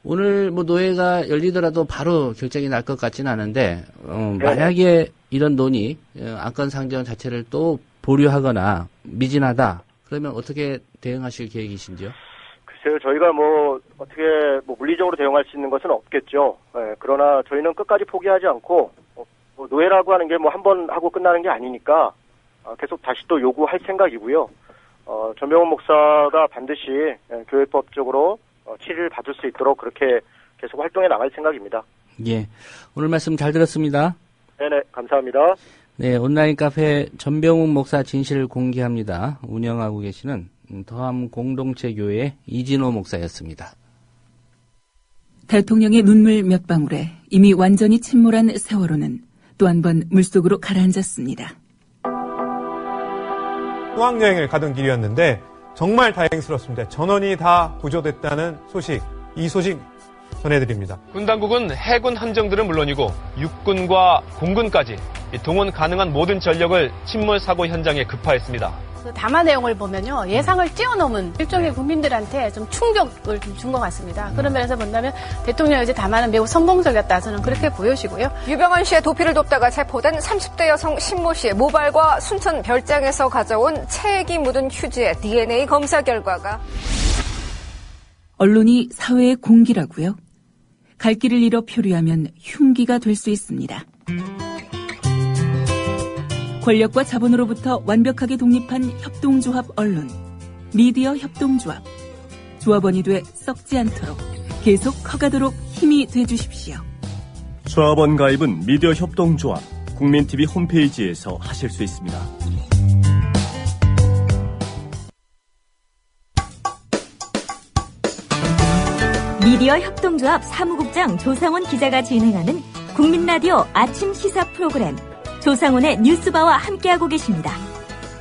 오늘 노예가 열리더라도 바로 결정이 날 것 같지는 않은데 만약에 이런 논의 안건 상정 자체를 또 보류하거나 미진하다 그러면 어떻게 대응하실 계획이신지요? 글쎄요, 저희가 어떻게 물리적으로 대응할 수 있는 것은 없겠죠. 그러나 저희는 끝까지 포기하지 않고 노예라고 하는 게 한 번 하고 끝나는 게 아니니까 계속 다시 또 요구할 생각이고요. 전병훈 목사가 반드시 교회법적으로 치리를 받을 수 있도록 그렇게 계속 활동해 나갈 생각입니다. 예, 오늘 말씀 잘 들었습니다. 네네, 감사합니다. 네, 온라인 카페 전병훈 목사 진실을 공개합니다. 운영하고 계시는 더함 공동체 교회 이진호 목사였습니다. 대통령의 눈물 몇 방울에 이미 완전히 침몰한 세월호는 또 한 번 물속으로 가라앉았습니다. 수학여행을 가던 길이었는데 정말 다행스럽습니다. 전원이 다 구조됐다는 소식, 이 소식 전해드립니다. 군 당국은 해군 함정들은 물론이고 육군과 공군까지 동원 가능한 모든 전력을 침몰 사고 현장에 급파했습니다. 그 담화 내용을 보면요, 예상을 뛰어넘은 일종의 국민들한테 좀 충격을 준 것 같습니다. 그런 면에서 본다면 대통령의 이제 담화는 매우 성공적이었다, 저는 그렇게 보여지고요. 유병헌 씨의 도피를 돕다가 체포된 30대 여성 신모 씨의 모발과 순천 별장에서 가져온 체액이 묻은 휴지의 DNA 검사 결과가 언론이 사회의 공기라고요? 갈 길을 잃어 표류하면 흉기가 될 수 있습니다. 권력과 자본으로부터 완벽하게 독립한 협동조합 언론, 미디어 협동조합. 조합원이 돼 썩지 않도록 계속 커가도록 힘이 돼주십시오. 조합원 가입은 미디어 협동조합 국민TV 홈페이지에서 하실 수 있습니다. 미디어 협동조합 사무국장 조상훈 기자가 진행하는 국민라디오 아침 시사 프로그램 조상훈의 뉴스바와 함께하고 계십니다.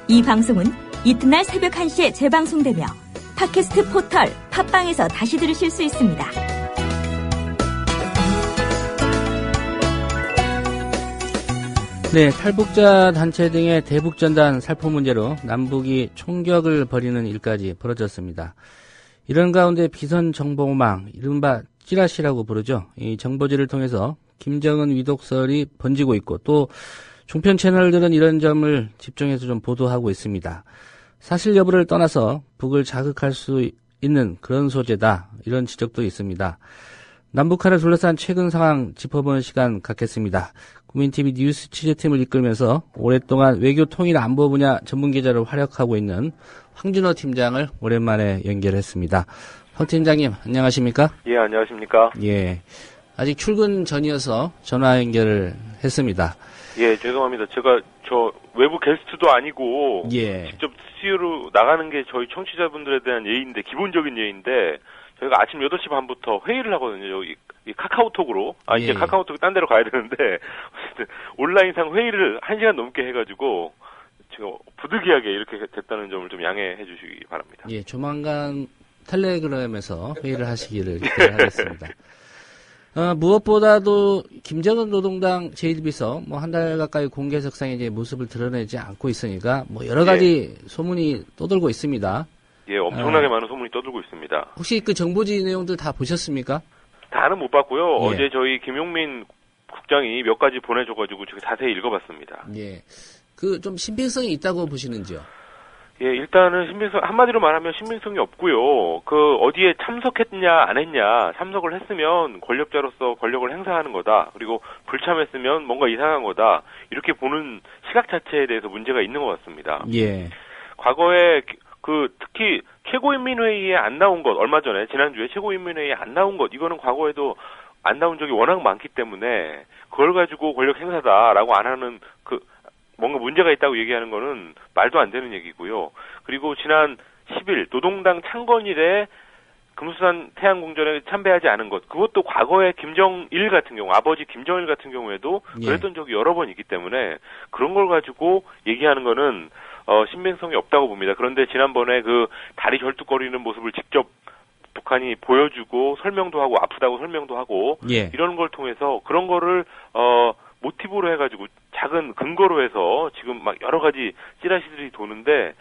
이 방송은 이튿날 새벽 1시에 재방송되며 팟캐스트 포털 팟빵에서 다시 들으실 수 있습니다. 네, 탈북자 단체 등의 대북전단 살포 문제로 남북이 총격을 벌이는 일까지 벌어졌습니다. 이런 가운데 비선정보망, 이른바 찌라시라고 부르죠. 이 정보지를 통해서 김정은 위독설이 번지고 있고 또 종편 채널들은 이런 점을 집중해서 좀 보도하고 있습니다. 사실 여부를 떠나서 북을 자극할 수 있는 그런 소재다, 이런 지적도 있습니다. 남북한을 둘러싼 최근 상황 짚어보는 시간 갖겠습니다. 국민TV 뉴스 취재팀을 이끌면서 오랫동안 외교 통일 안보 분야 전문기자로 활약하고 있는 황준호 팀장을 오랜만에 연결했습니다. 황 팀장님, 안녕하십니까? 예, 안녕하십니까? 예. 아직 출근 전이어서 전화 연결을 했습니다. 예, 죄송합니다. 제가 외부 게스트도 아니고 직접 스튜디오로 나가는 게 저희 청취자분들에 대한 예의인데, 기본적인 예의인데, 저희가 아침 8시 반부터 회의를 하거든요. 이 카카오톡으로. 이제 카카오톡이 딴 데로 가야 되는데, 온라인상 회의를 1시간 넘게 해가지고, 제가 부득이하게 이렇게 됐다는 점을 좀 양해해 주시기 바랍니다. 예, 조만간 텔레그램에서 회의를 하시기를 기대하겠습니다. 무엇보다도 김정은 노동당 제1비서 뭐 한 달 가까이 공개석상에 이제 모습을 드러내지 않고 있으니까 뭐 여러 가지 소문이 떠돌고 있습니다. 예, 엄청나게 많은 소문이 떠돌고 있습니다. 혹시 그 정보지 내용들 다 보셨습니까? 다는 못 봤고요. 예. 어제 저희 김용민 국장이 몇 가지 보내줘가지고 제가 자세히 읽어봤습니다. 예. 그 좀 신빙성이 있다고 보시는지요? 예, 일단은 한마디로 말하면 신빙성이 없고요. 그 어디에 참석했냐 안 했냐, 참석을 했으면 권력자로서 권력을 행사하는 거다. 그리고 불참했으면 뭔가 이상한 거다. 이렇게 보는 시각 자체에 대해서 문제가 있는 것 같습니다. 예. 과거에 특히 최고인민회의에 안 나온 것, 얼마 전에 지난주에 최고인민회의에 안 나온 것, 이거는 과거에도 안 나온 적이 워낙 많기 때문에 그걸 가지고 권력 행사다라고 안 하는 뭔가 문제가 있다고 얘기하는 거는 말도 안 되는 얘기고요. 그리고 지난 10일 노동당 창건일에 금수산 태양궁전에 참배하지 않은 것, 그것도 과거에 김정일 같은 경우, 아버지 김정일 같은 경우에도 그랬던 적이 여러 번 있기 때문에 그런 걸 가지고 얘기하는 거는 신빙성이 없다고 봅니다. 그런데 지난번에 그 다리 절뚝거리는 모습을 직접 북한이 보여주고 설명도 하고 아프다고 설명도 하고 이런 걸 통해서 그런 거를 모티브로 해가지고 작은 근거로 해서 지금 막 여러 가지 찌라시들이 도는데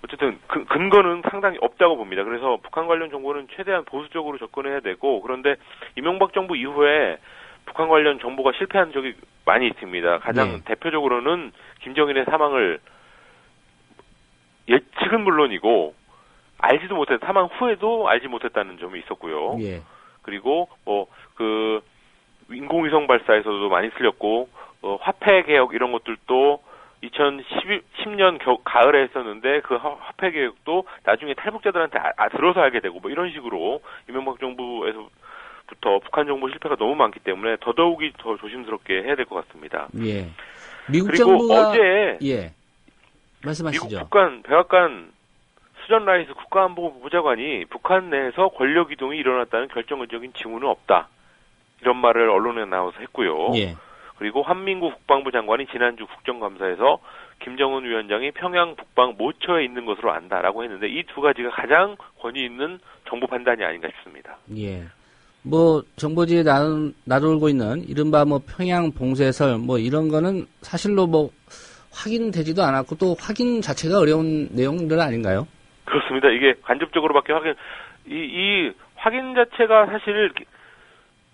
어쨌든 근거는 상당히 없다고 봅니다. 그래서 북한 관련 정보는 최대한 보수적으로 접근해야 되고, 그런데 이명박 정부 이후에 북한 관련 정보가 실패한 적이 많이 있습니다. 가장 대표적으로는 김정일의 사망을 예측은 물론이고 알지도 못했, 사망 후에도 알지 못했다는 점이 있었고요. 그리고 인공위성 발사에서도 많이 틀렸고, 화폐 개혁 이런 것들도 2010년 가을에 했었는데 그 화폐 개혁도 나중에 탈북자들한테 들어서 알게 되고 뭐 이런 식으로 이명박 정부에서부터 북한 정보 실패가 너무 많기 때문에 더더욱이 더 조심스럽게 해야 될 것 같습니다. 예. 미국 그리고 정부가 어제 말씀하시죠. 미국 백악관 수전 라이스 국가안보보좌관이 북한 내에서 권력 이동이 일어났다는 결정적인 징후는 없다. 이런 말을 언론에 나와서 했고요. 그리고 한민구 국방부 장관이 지난주 국정감사에서 김정은 위원장이 평양 북방 모처에 있는 것으로 안다라고 했는데 이 두 가지가 가장 권위 있는 정보 판단이 아닌가 싶습니다. 예. 뭐 정보지에 나돌고 있는 이른바 뭐 평양 봉쇄설 뭐 이런 거는 사실로 뭐 확인되지도 않았고 또 확인 자체가 어려운 내용들 아닌가요? 그렇습니다. 이게 간접적으로밖에 이 확인 자체가 사실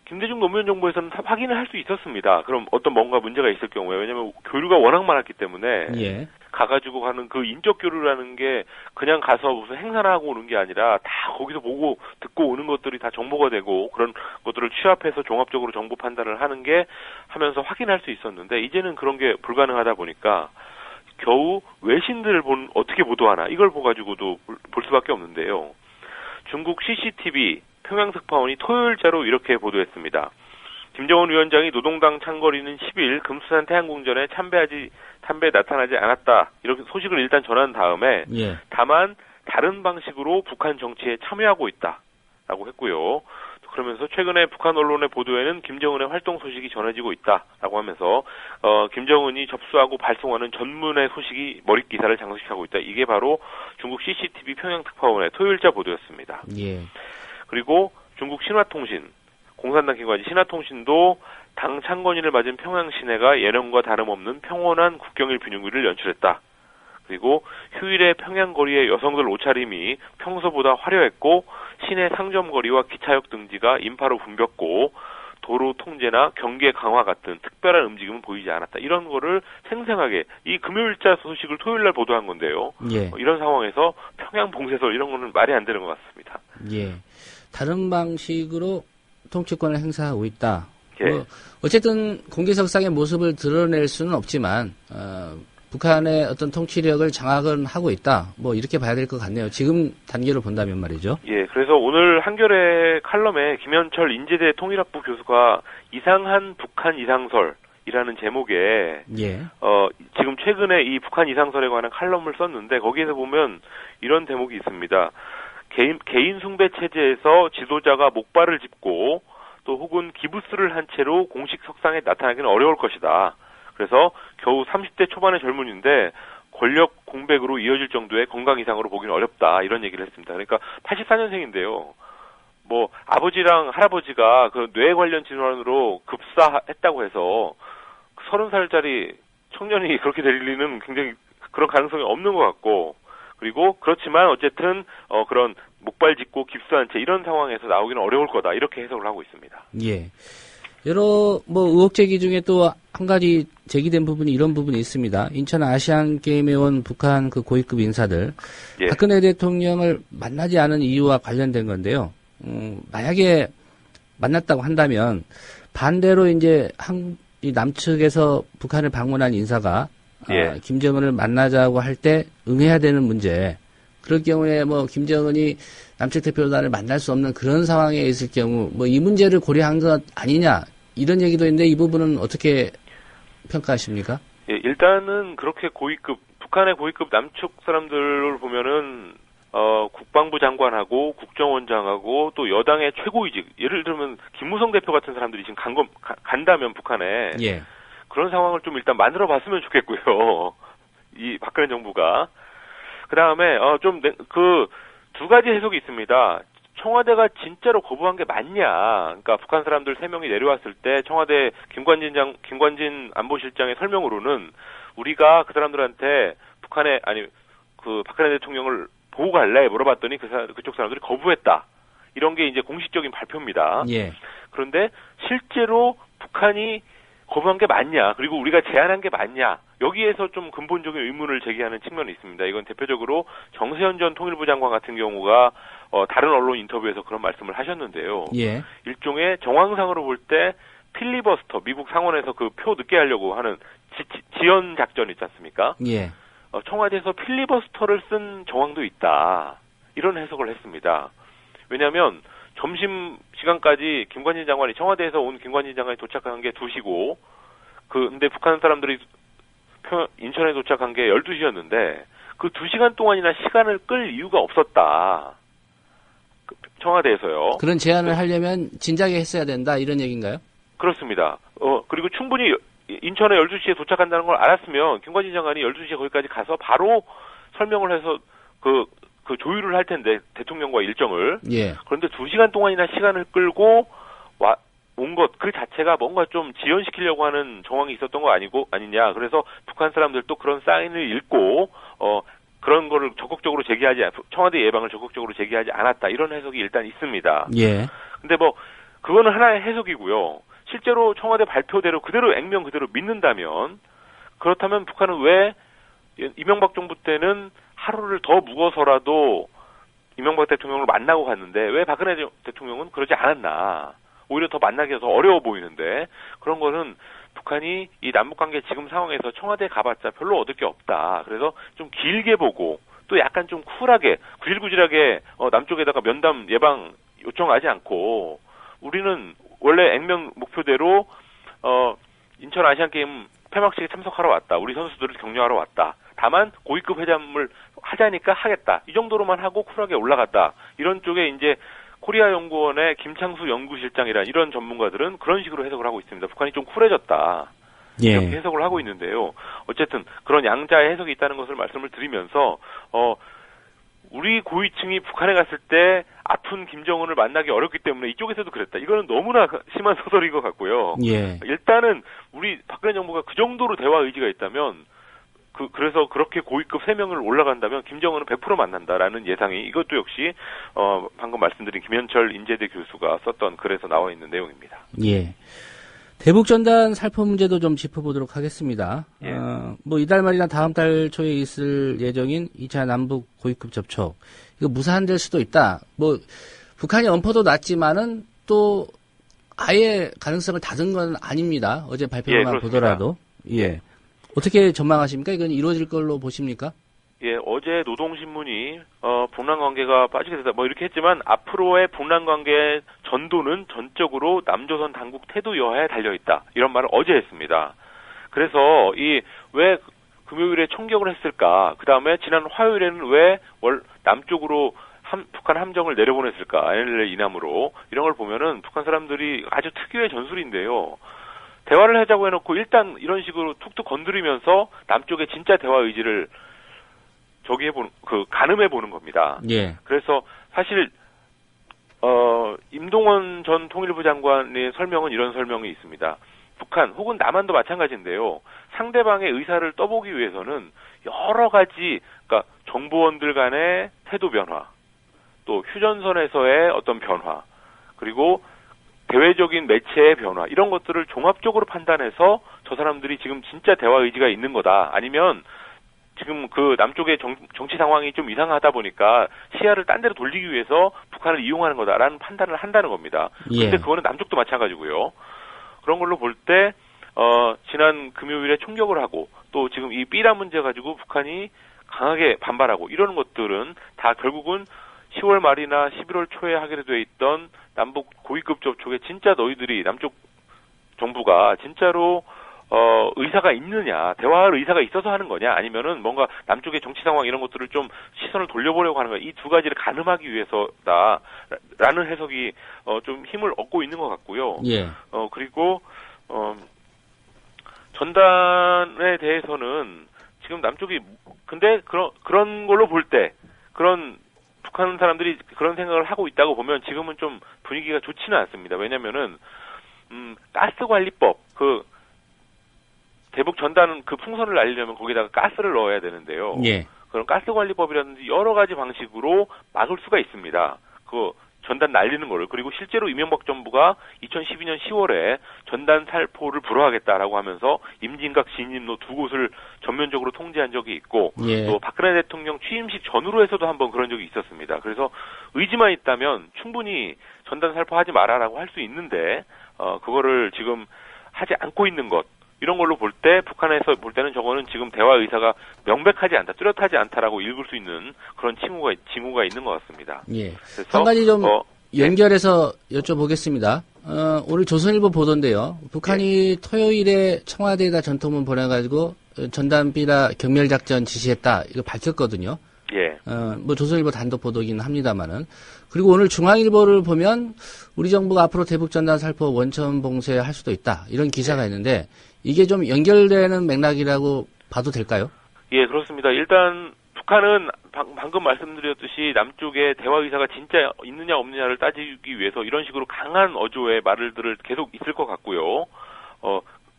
김대중 노무현 정부에서는 확인을 할 수 있었습니다. 그럼 어떤 뭔가 문제가 있을 경우에, 왜냐하면 교류가 워낙 많았기 때문에 가가지고 가는 그 인적 교류라는 게 그냥 가서 무슨 행사나 하고 오는 게 아니라 다 거기서 보고 듣고 오는 것들이 다 정보가 되고 그런 것들을 취합해서 종합적으로 정보 판단을 하는 게 하면서 확인할 수 있었는데 이제는 그런 게 불가능하다 보니까 겨우 외신들을 어떻게 보도하나 이걸 보가지고도 볼 수밖에 없는데요. 중국 CCTV 평양 특파원이 토요일자로 이렇게 보도했습니다. 김정은 위원장이 노동당 창거리는 10일 금수산 태양궁전에 참배에 나타나지 않았다. 이렇게 소식을 일단 전한 다음에 다만 다른 방식으로 북한 정치에 참여하고 있다라고 했고요. 그러면서 최근에 북한 언론의 보도에는 김정은의 활동 소식이 전해지고 있다라고 하면서 김정은이 접수하고 발송하는 전문의 소식이 머릿 기사를 장식하고 있다. 이게 바로 중국 CCTV 평양 특파원의 토요일자 보도였습니다. 그리고 중국 신화통신, 공산당 기관인 신화통신도 당 창건일을 맞은 평양 시내가 예년과 다름없는 평온한 국경일 분위기를 연출했다. 그리고 휴일에 평양 거리의 여성들 옷차림이 평소보다 화려했고 시내 상점거리와 기차역 등지가 인파로 붐볐고 도로 통제나 경계 강화 같은 특별한 움직임은 보이지 않았다. 이런 거를 생생하게 이 금요일자 소식을 토요일날 보도한 건데요. 이런 상황에서 평양 봉쇄설 이런 거는 말이 안 되는 것 같습니다. 다른 방식으로 통치권을 행사하고 있다. 뭐 어쨌든 공개석상의 모습을 드러낼 수는 없지만 북한의 어떤 통치력을 장악은 하고 있다. 뭐 이렇게 봐야 될 것 같네요. 지금 단계로 본다면 말이죠. 그래서 오늘 한겨레 칼럼에 김현철 인제대 통일학부 교수가 이상한 북한 이상설이라는 제목의 지금 최근에 이 북한 이상설에 관한 칼럼을 썼는데 거기에서 보면 이런 대목이 있습니다. 개인 숭배 체제에서 지도자가 목발을 짚고 또 혹은 기부스를 한 채로 공식 석상에 나타나기는 어려울 것이다. 그래서 겨우 30대 초반의 젊은이인데 권력 공백으로 이어질 정도의 건강 이상으로 보기는 어렵다. 이런 얘기를 했습니다. 그러니까 84년생인데요. 뭐 아버지랑 할아버지가 그 뇌 관련 질환으로 급사했다고 해서 30살짜리 청년이 그렇게 될 리는 굉장히 그런 가능성이 없는 것 같고, 그리고 그렇지만 어쨌든 그런 목발 짚고 깁스한 채 이런 상황에서 나오기는 어려울 거다, 이렇게 해석을 하고 있습니다. 예. 여러 뭐 의혹 제기 중에 또 한 가지 제기된 부분이 이런 부분이 있습니다. 인천 아시안 게임에 온 북한 그 고위급 인사들, 예. 박근혜 대통령을 만나지 않은 이유와 관련된 건데요. 만약에 만났다고 한다면 반대로 이제 이 남측에서 북한을 방문한 인사가 예. 김정은을 만나자고 할 때 응해야 되는 문제. 그럴 경우에 뭐 김정은이 남측 대표단을 만날 수 없는 그런 상황에 있을 경우 뭐 이 문제를 고려한 것 아니냐, 이런 얘기도 있는데 이 부분은 어떻게 평가하십니까? 예, 일단은 그렇게 북한의 고위급 남측 사람들을 보면은 국방부 장관하고 국정원장하고 또 여당의 최고위직, 예를 들면 김무성 대표 같은 사람들이 지금 간다면 북한에, 예. 그런 상황을 좀 일단 만들어 봤으면 좋겠고요. 이 박근혜 정부가. 그 다음에 그 두 가지 해석이 있습니다. 청와대가 진짜로 거부한 게 맞냐? 그러니까 북한 사람들 3명이 내려왔을 때 청와대 김관진 안보실장의 설명으로는 우리가 그 사람들한테 그 박근혜 대통령을 보고 갈래? 물어봤더니 그쪽 사람들이 거부했다. 이런 게 이제 공식적인 발표입니다. 예. 그런데 실제로 북한이 거부한 게 맞냐? 그리고 우리가 제안한 게 맞냐? 여기에서 좀 근본적인 의문을 제기하는 측면이 있습니다. 이건 대표적으로 정세현 전 통일부 장관 같은 경우가 다른 언론 인터뷰에서 그런 말씀을 하셨는데요. 예. 일종의 정황상으로 볼 때 필리버스터, 미국 상원에서 그 표 늦게 하려고 하는 지연 작전 있지 않습니까? 예. 청와대에서 필리버스터를 쓴 정황도 있다, 이런 해석을 했습니다. 왜냐하면 점심 시간까지 김관진 장관이, 청와대에서 온 김관진 장관이 도착한 게 2시고, 근데 북한 사람들이 인천에 도착한 게 12시였는데, 그 2시간 동안이나 시간을 끌 이유가 없었다. 청와대에서요. 그런 제안을 하려면 진작에 했어야 된다, 이런 얘기인가요? 그렇습니다. 그리고 충분히 인천에 12시에 도착한다는 걸 알았으면 김관진 장관이 12시에 거기까지 가서 바로 설명을 해서 그 조율을 할 텐데, 대통령과 일정을. 예. 그런데 2시간 동안이나 시간을 끌고 온 것 그 자체가 뭔가 좀 지연시키려고 하는 정황이 있었던 거 아니냐. 그래서 북한 사람들도 그런 사인을 읽고 그런 거를 적극적으로 청와대 예방을 적극적으로 제기하지 않았다, 이런 해석이 일단 있습니다. 예. 근데 뭐 그거는 하나의 해석이고요. 실제로 청와대 발표대로 그대로 액면 그대로 믿는다면, 그렇다면 북한은 왜 이명박 정부 때는 하루를 더 묵어서라도 이명박 대통령을 만나고 갔는데 왜 박근혜 대통령은 그러지 않았나? 오히려 더 만나기가 더 어려워 보이는데, 그런 거는 북한이 이 남북관계 지금 상황에서 청와대에 가봤자 별로 얻을 게 없다. 그래서 좀 길게 보고 또 약간 좀 쿨하게 구질구질하게 남쪽에다가 면담 예방 요청하지 않고, 우리는 원래 액면 목표대로 인천 아시안게임 폐막식에 참석하러 왔다. 우리 선수들을 격려하러 왔다. 다만 고위급 회담을 하자니까 하겠다. 이 정도로만 하고 쿨하게 올라갔다. 이런 쪽에 이제 코리아 연구원의 김창수 연구실장이란 이런 전문가들은 그런 식으로 해석을 하고 있습니다. 북한이 좀 쿨해졌다. 예. 이렇게 해석을 하고 있는데요. 어쨌든 그런 양자의 해석이 있다는 것을 말씀을 드리면서 우리 고위층이 북한에 갔을 때 아픈 김정은을 만나기 어렵기 때문에 이쪽에서도 그랬다. 이거는 너무나 심한 소설인 것 같고요. 예. 일단은 우리 박근혜 정부가 그 정도로 대화 의지가 있다면, 그래서 그렇게 고위급 3명을 올라간다면 김정은은 100% 만난다라는 예상이, 이것도 역시 방금 말씀드린 김현철 인제대 교수가 썼던 글에서 나와 있는 내용입니다. 예. 대북전단 살포 문제도 좀 짚어보도록 하겠습니다. 예. 뭐 이달 말이나 다음 달 초에 있을 예정인 2차 남북 고위급 접촉, 이거 무산될 수도 있다. 뭐 북한이 엄포도 놨지만은 또 아예 가능성을 닫은 건 아닙니다. 어제 발표만 예, 보더라도. 예. 어떻게 전망하십니까? 이건 이루어질 걸로 보십니까? 예, 어제 노동신문이 북남 관계가 빠지게 되다 뭐 이렇게 했지만, 앞으로의 북남 관계의 전도는 전적으로 남조선 당국 태도 여하에 달려 있다, 이런 말을 어제 했습니다. 그래서 왜 금요일에 총격을 했을까? 그 다음에 지난 화요일에는 왜 남쪽으로 북한 함정을 내려보냈을까? NLL 이남으로. 이런 걸 보면은 북한 사람들이 아주 특유의 전술인데요. 대화를 하자고 해놓고 일단 이런 식으로 툭툭 건드리면서 남쪽의 진짜 대화 의지를 가늠해보는 겁니다. 예. 그래서 사실 임동원 전 통일부 장관의 설명은 이런 설명이 있습니다. 북한 혹은 남한도 마찬가지인데요. 상대방의 의사를 떠보기 위해서는 여러 가지, 그러니까 정보원들 간의 태도 변화, 또 휴전선에서의 어떤 변화, 그리고 대외적인 매체의 변화, 이런 것들을 종합적으로 판단해서 저 사람들이 지금 진짜 대화 의지가 있는 거다. 아니면 지금 그 남쪽의 정치 상황이 좀 이상하다 보니까 시야를 딴 데로 돌리기 위해서 북한을 이용하는 거다라는 판단을 한다는 겁니다. 그런데 그거는 남쪽도 마찬가지고요. 그런 걸로 볼 때 지난 금요일에 총격을 하고 또 지금 이 삐라 문제 가지고 북한이 강하게 반발하고 이러는 것들은 다 결국은 10월 말이나 11월 초에 하기로 돼 있던 남북 고위급 접촉에 진짜 너희들이 남쪽 정부가 진짜로 의사가 있느냐, 대화할 의사가 있어서 하는 거냐, 아니면은 뭔가 남쪽의 정치 상황 이런 것들을 좀 시선을 돌려보려고 하는 거야. 이 두 가지를 가늠하기 위해서다라는 해석이 좀 힘을 얻고 있는 것 같고요. 그리고 전단에 대해서는 지금 남쪽이 근데 그런 걸로 볼 때 그런 북한 사람들이 그런 생각을 하고 있다고 보면 지금은 좀 분위기가 좋지는 않습니다. 왜냐면은 가스관리법 대북 전단 풍선을 날리려면 거기다가 가스를 넣어야 되는데요. 그런 가스관리법이라든지 여러 가지 방식으로 막을 수가 있습니다. 전단 날리는 거를. 그리고 실제로 이명박 정부가 2012년 10월에 전단 살포를 불허하겠다라고 하면서 임진각, 진입로 두 곳을 전면적으로 통제한 적이 있고 또 박근혜 대통령 취임식 전후로 해서도 한번 그런 적이 있었습니다. 그래서 의지만 있다면 충분히 전단 살포하지 마라라고 할 수 있는데 그거를 지금 하지 않고 있는 것, 이런 걸로 볼 때 북한에서 볼 때는 저거는 지금 대화 의사가 명백하지 않다, 뚜렷하지 않다라고 읽을 수 있는 그런 징후가 있는 것 같습니다. 그래서 한 가지 좀 연결해서 여쭤보겠습니다. 오늘 조선일보 보도인데요. 북한이 토요일에 청와대에다 전통문 보내가지고 전단 삐라 경멸작전 지시했다, 이거 밝혔거든요. 뭐 조선일보 단독 보도긴 합니다만은. 그리고 오늘 중앙일보를 보면 우리 정부가 앞으로 대북 전단 살포 원천 봉쇄할 수도 있다, 이런 기사가 있는데 이게 좀 연결되는 맥락이라고 봐도 될까요? 그렇습니다. 일단 북한은 방금 말씀드렸듯이 남쪽에 대화 의사가 진짜 있느냐 없느냐를 따지기 위해서 이런 식으로 강한 어조의 말들을 계속 있을 것 같고요.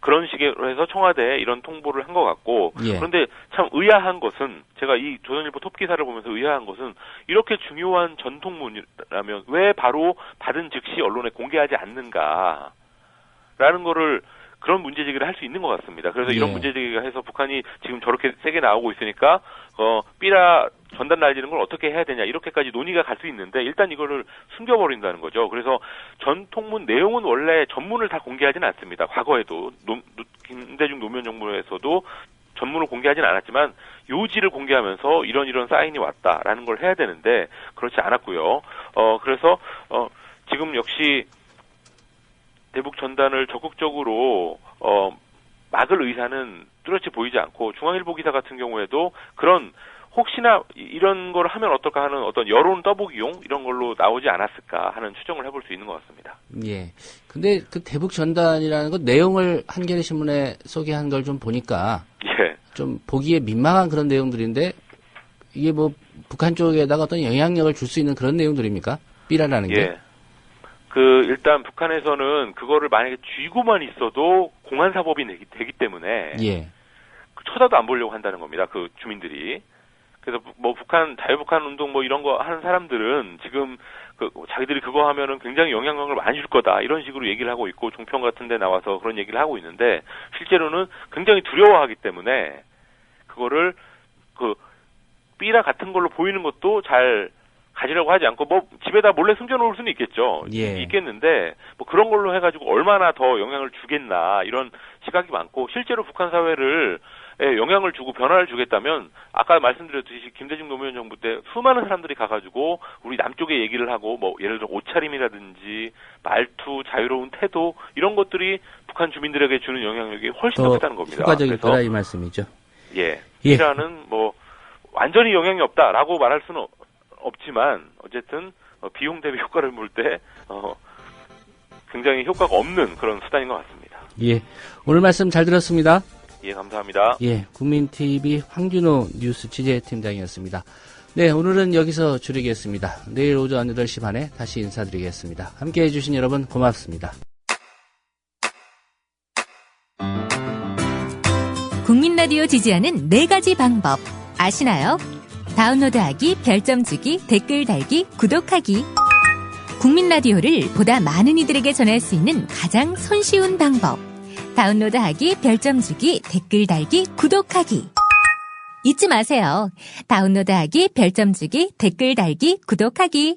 그런 식으로 해서 청와대에 이런 통보를 한 것 같고, 그런데 참 의아한 것은, 제가 이 조선일보 톱 기사를 보면서 의아한 것은, 이렇게 중요한 전통문이라면 왜 바로 받은 즉시 언론에 공개하지 않는가라는 거를, 그런 문제제기를 할 수 있는 것 같습니다. 그래서 이런 문제제기가 해서 북한이 지금 저렇게 세게 나오고 있으니까 삐라 전단 날리는 걸 어떻게 해야 되냐, 이렇게까지 논의가 갈 수 있는데 일단 이거를 숨겨버린다는 거죠. 그래서 전통문 내용은 원래 전문을 다 공개하지는 않습니다. 과거에도 김대중 노무현 정부에서도 전문을 공개하지는 않았지만 요지를 공개하면서 이런 사인이 왔다라는 걸 해야 되는데 그렇지 않았고요. 그래서 지금 역시 대북 전단을 적극적으로 막을 의사는 뚜렷이 보이지 않고, 중앙일보 기사 같은 경우에도 그런 혹시나 이런 걸 하면 어떨까 하는 어떤 여론 떠보기용 이런 걸로 나오지 않았을까 하는 추정을 해볼 수 있는 것 같습니다. 근데 그 대북 전단이라는 것 내용을 한겨레 신문에 소개한 걸 좀 보니까 좀 보기에 민망한 그런 내용들인데 이게 뭐 북한 쪽에다가 어떤 영향력을 줄 수 있는 그런 내용들입니까? 삐라라는 게? 일단 북한에서는 그거를 만약에 쥐고만 있어도 공안사법이 되기 때문에 쳐다도 안 보려고 한다는 겁니다. 그 주민들이. 그래서 뭐 자유북한 운동 뭐 이런 거 하는 사람들은 지금 자기들이 그거 하면은 굉장히 영향력을 많이 줄 거다, 이런 식으로 얘기를 하고 있고 종편 같은 데 나와서 그런 얘기를 하고 있는데 실제로는 굉장히 두려워하기 때문에 그거를 삐라 같은 걸로 보이는 것도 잘 가지려고 하지 않고 뭐 집에다 몰래 숨겨놓을 수는 있겠죠. 있겠는데 뭐 그런 걸로 해가지고 얼마나 더 영향을 주겠나, 이런 시각이 많고, 실제로 북한 사회를 영향을 주고 변화를 주겠다면 아까 말씀드렸듯이 김대중 노무현 정부 때 수많은 사람들이 가가지고 우리 남쪽에 얘기를 하고, 뭐 예를 들어 옷차림이라든지 말투, 자유로운 태도, 이런 것들이 북한 주민들에게 주는 영향력이 훨씬 더 크다는 겁니다. 효과적이다, 이 말씀이죠. 이라는 뭐 완전히 영향이 없다라고 말할 수는 없지만 어쨌든 비용 대비 효과를 볼 때 굉장히 효과가 없는 그런 수단인 것 같습니다. 오늘 말씀 잘 들었습니다. 감사합니다. 국민TV 황준호 뉴스 취재팀장이었습니다. 네, 오늘은 여기서 줄이겠습니다. 내일 오전 8시 반에 다시 인사드리겠습니다. 함께해 주신 여러분 고맙습니다. 국민 라디오 지지하는 4가지 방법 아시나요? 다운로드하기, 별점 주기, 댓글 달기, 구독하기. 국민 라디오를 보다 많은 이들에게 전할 수 있는 가장 손쉬운 방법. 다운로드하기, 별점 주기, 댓글 달기, 구독하기. 잊지 마세요. 다운로드하기, 별점 주기, 댓글 달기, 구독하기.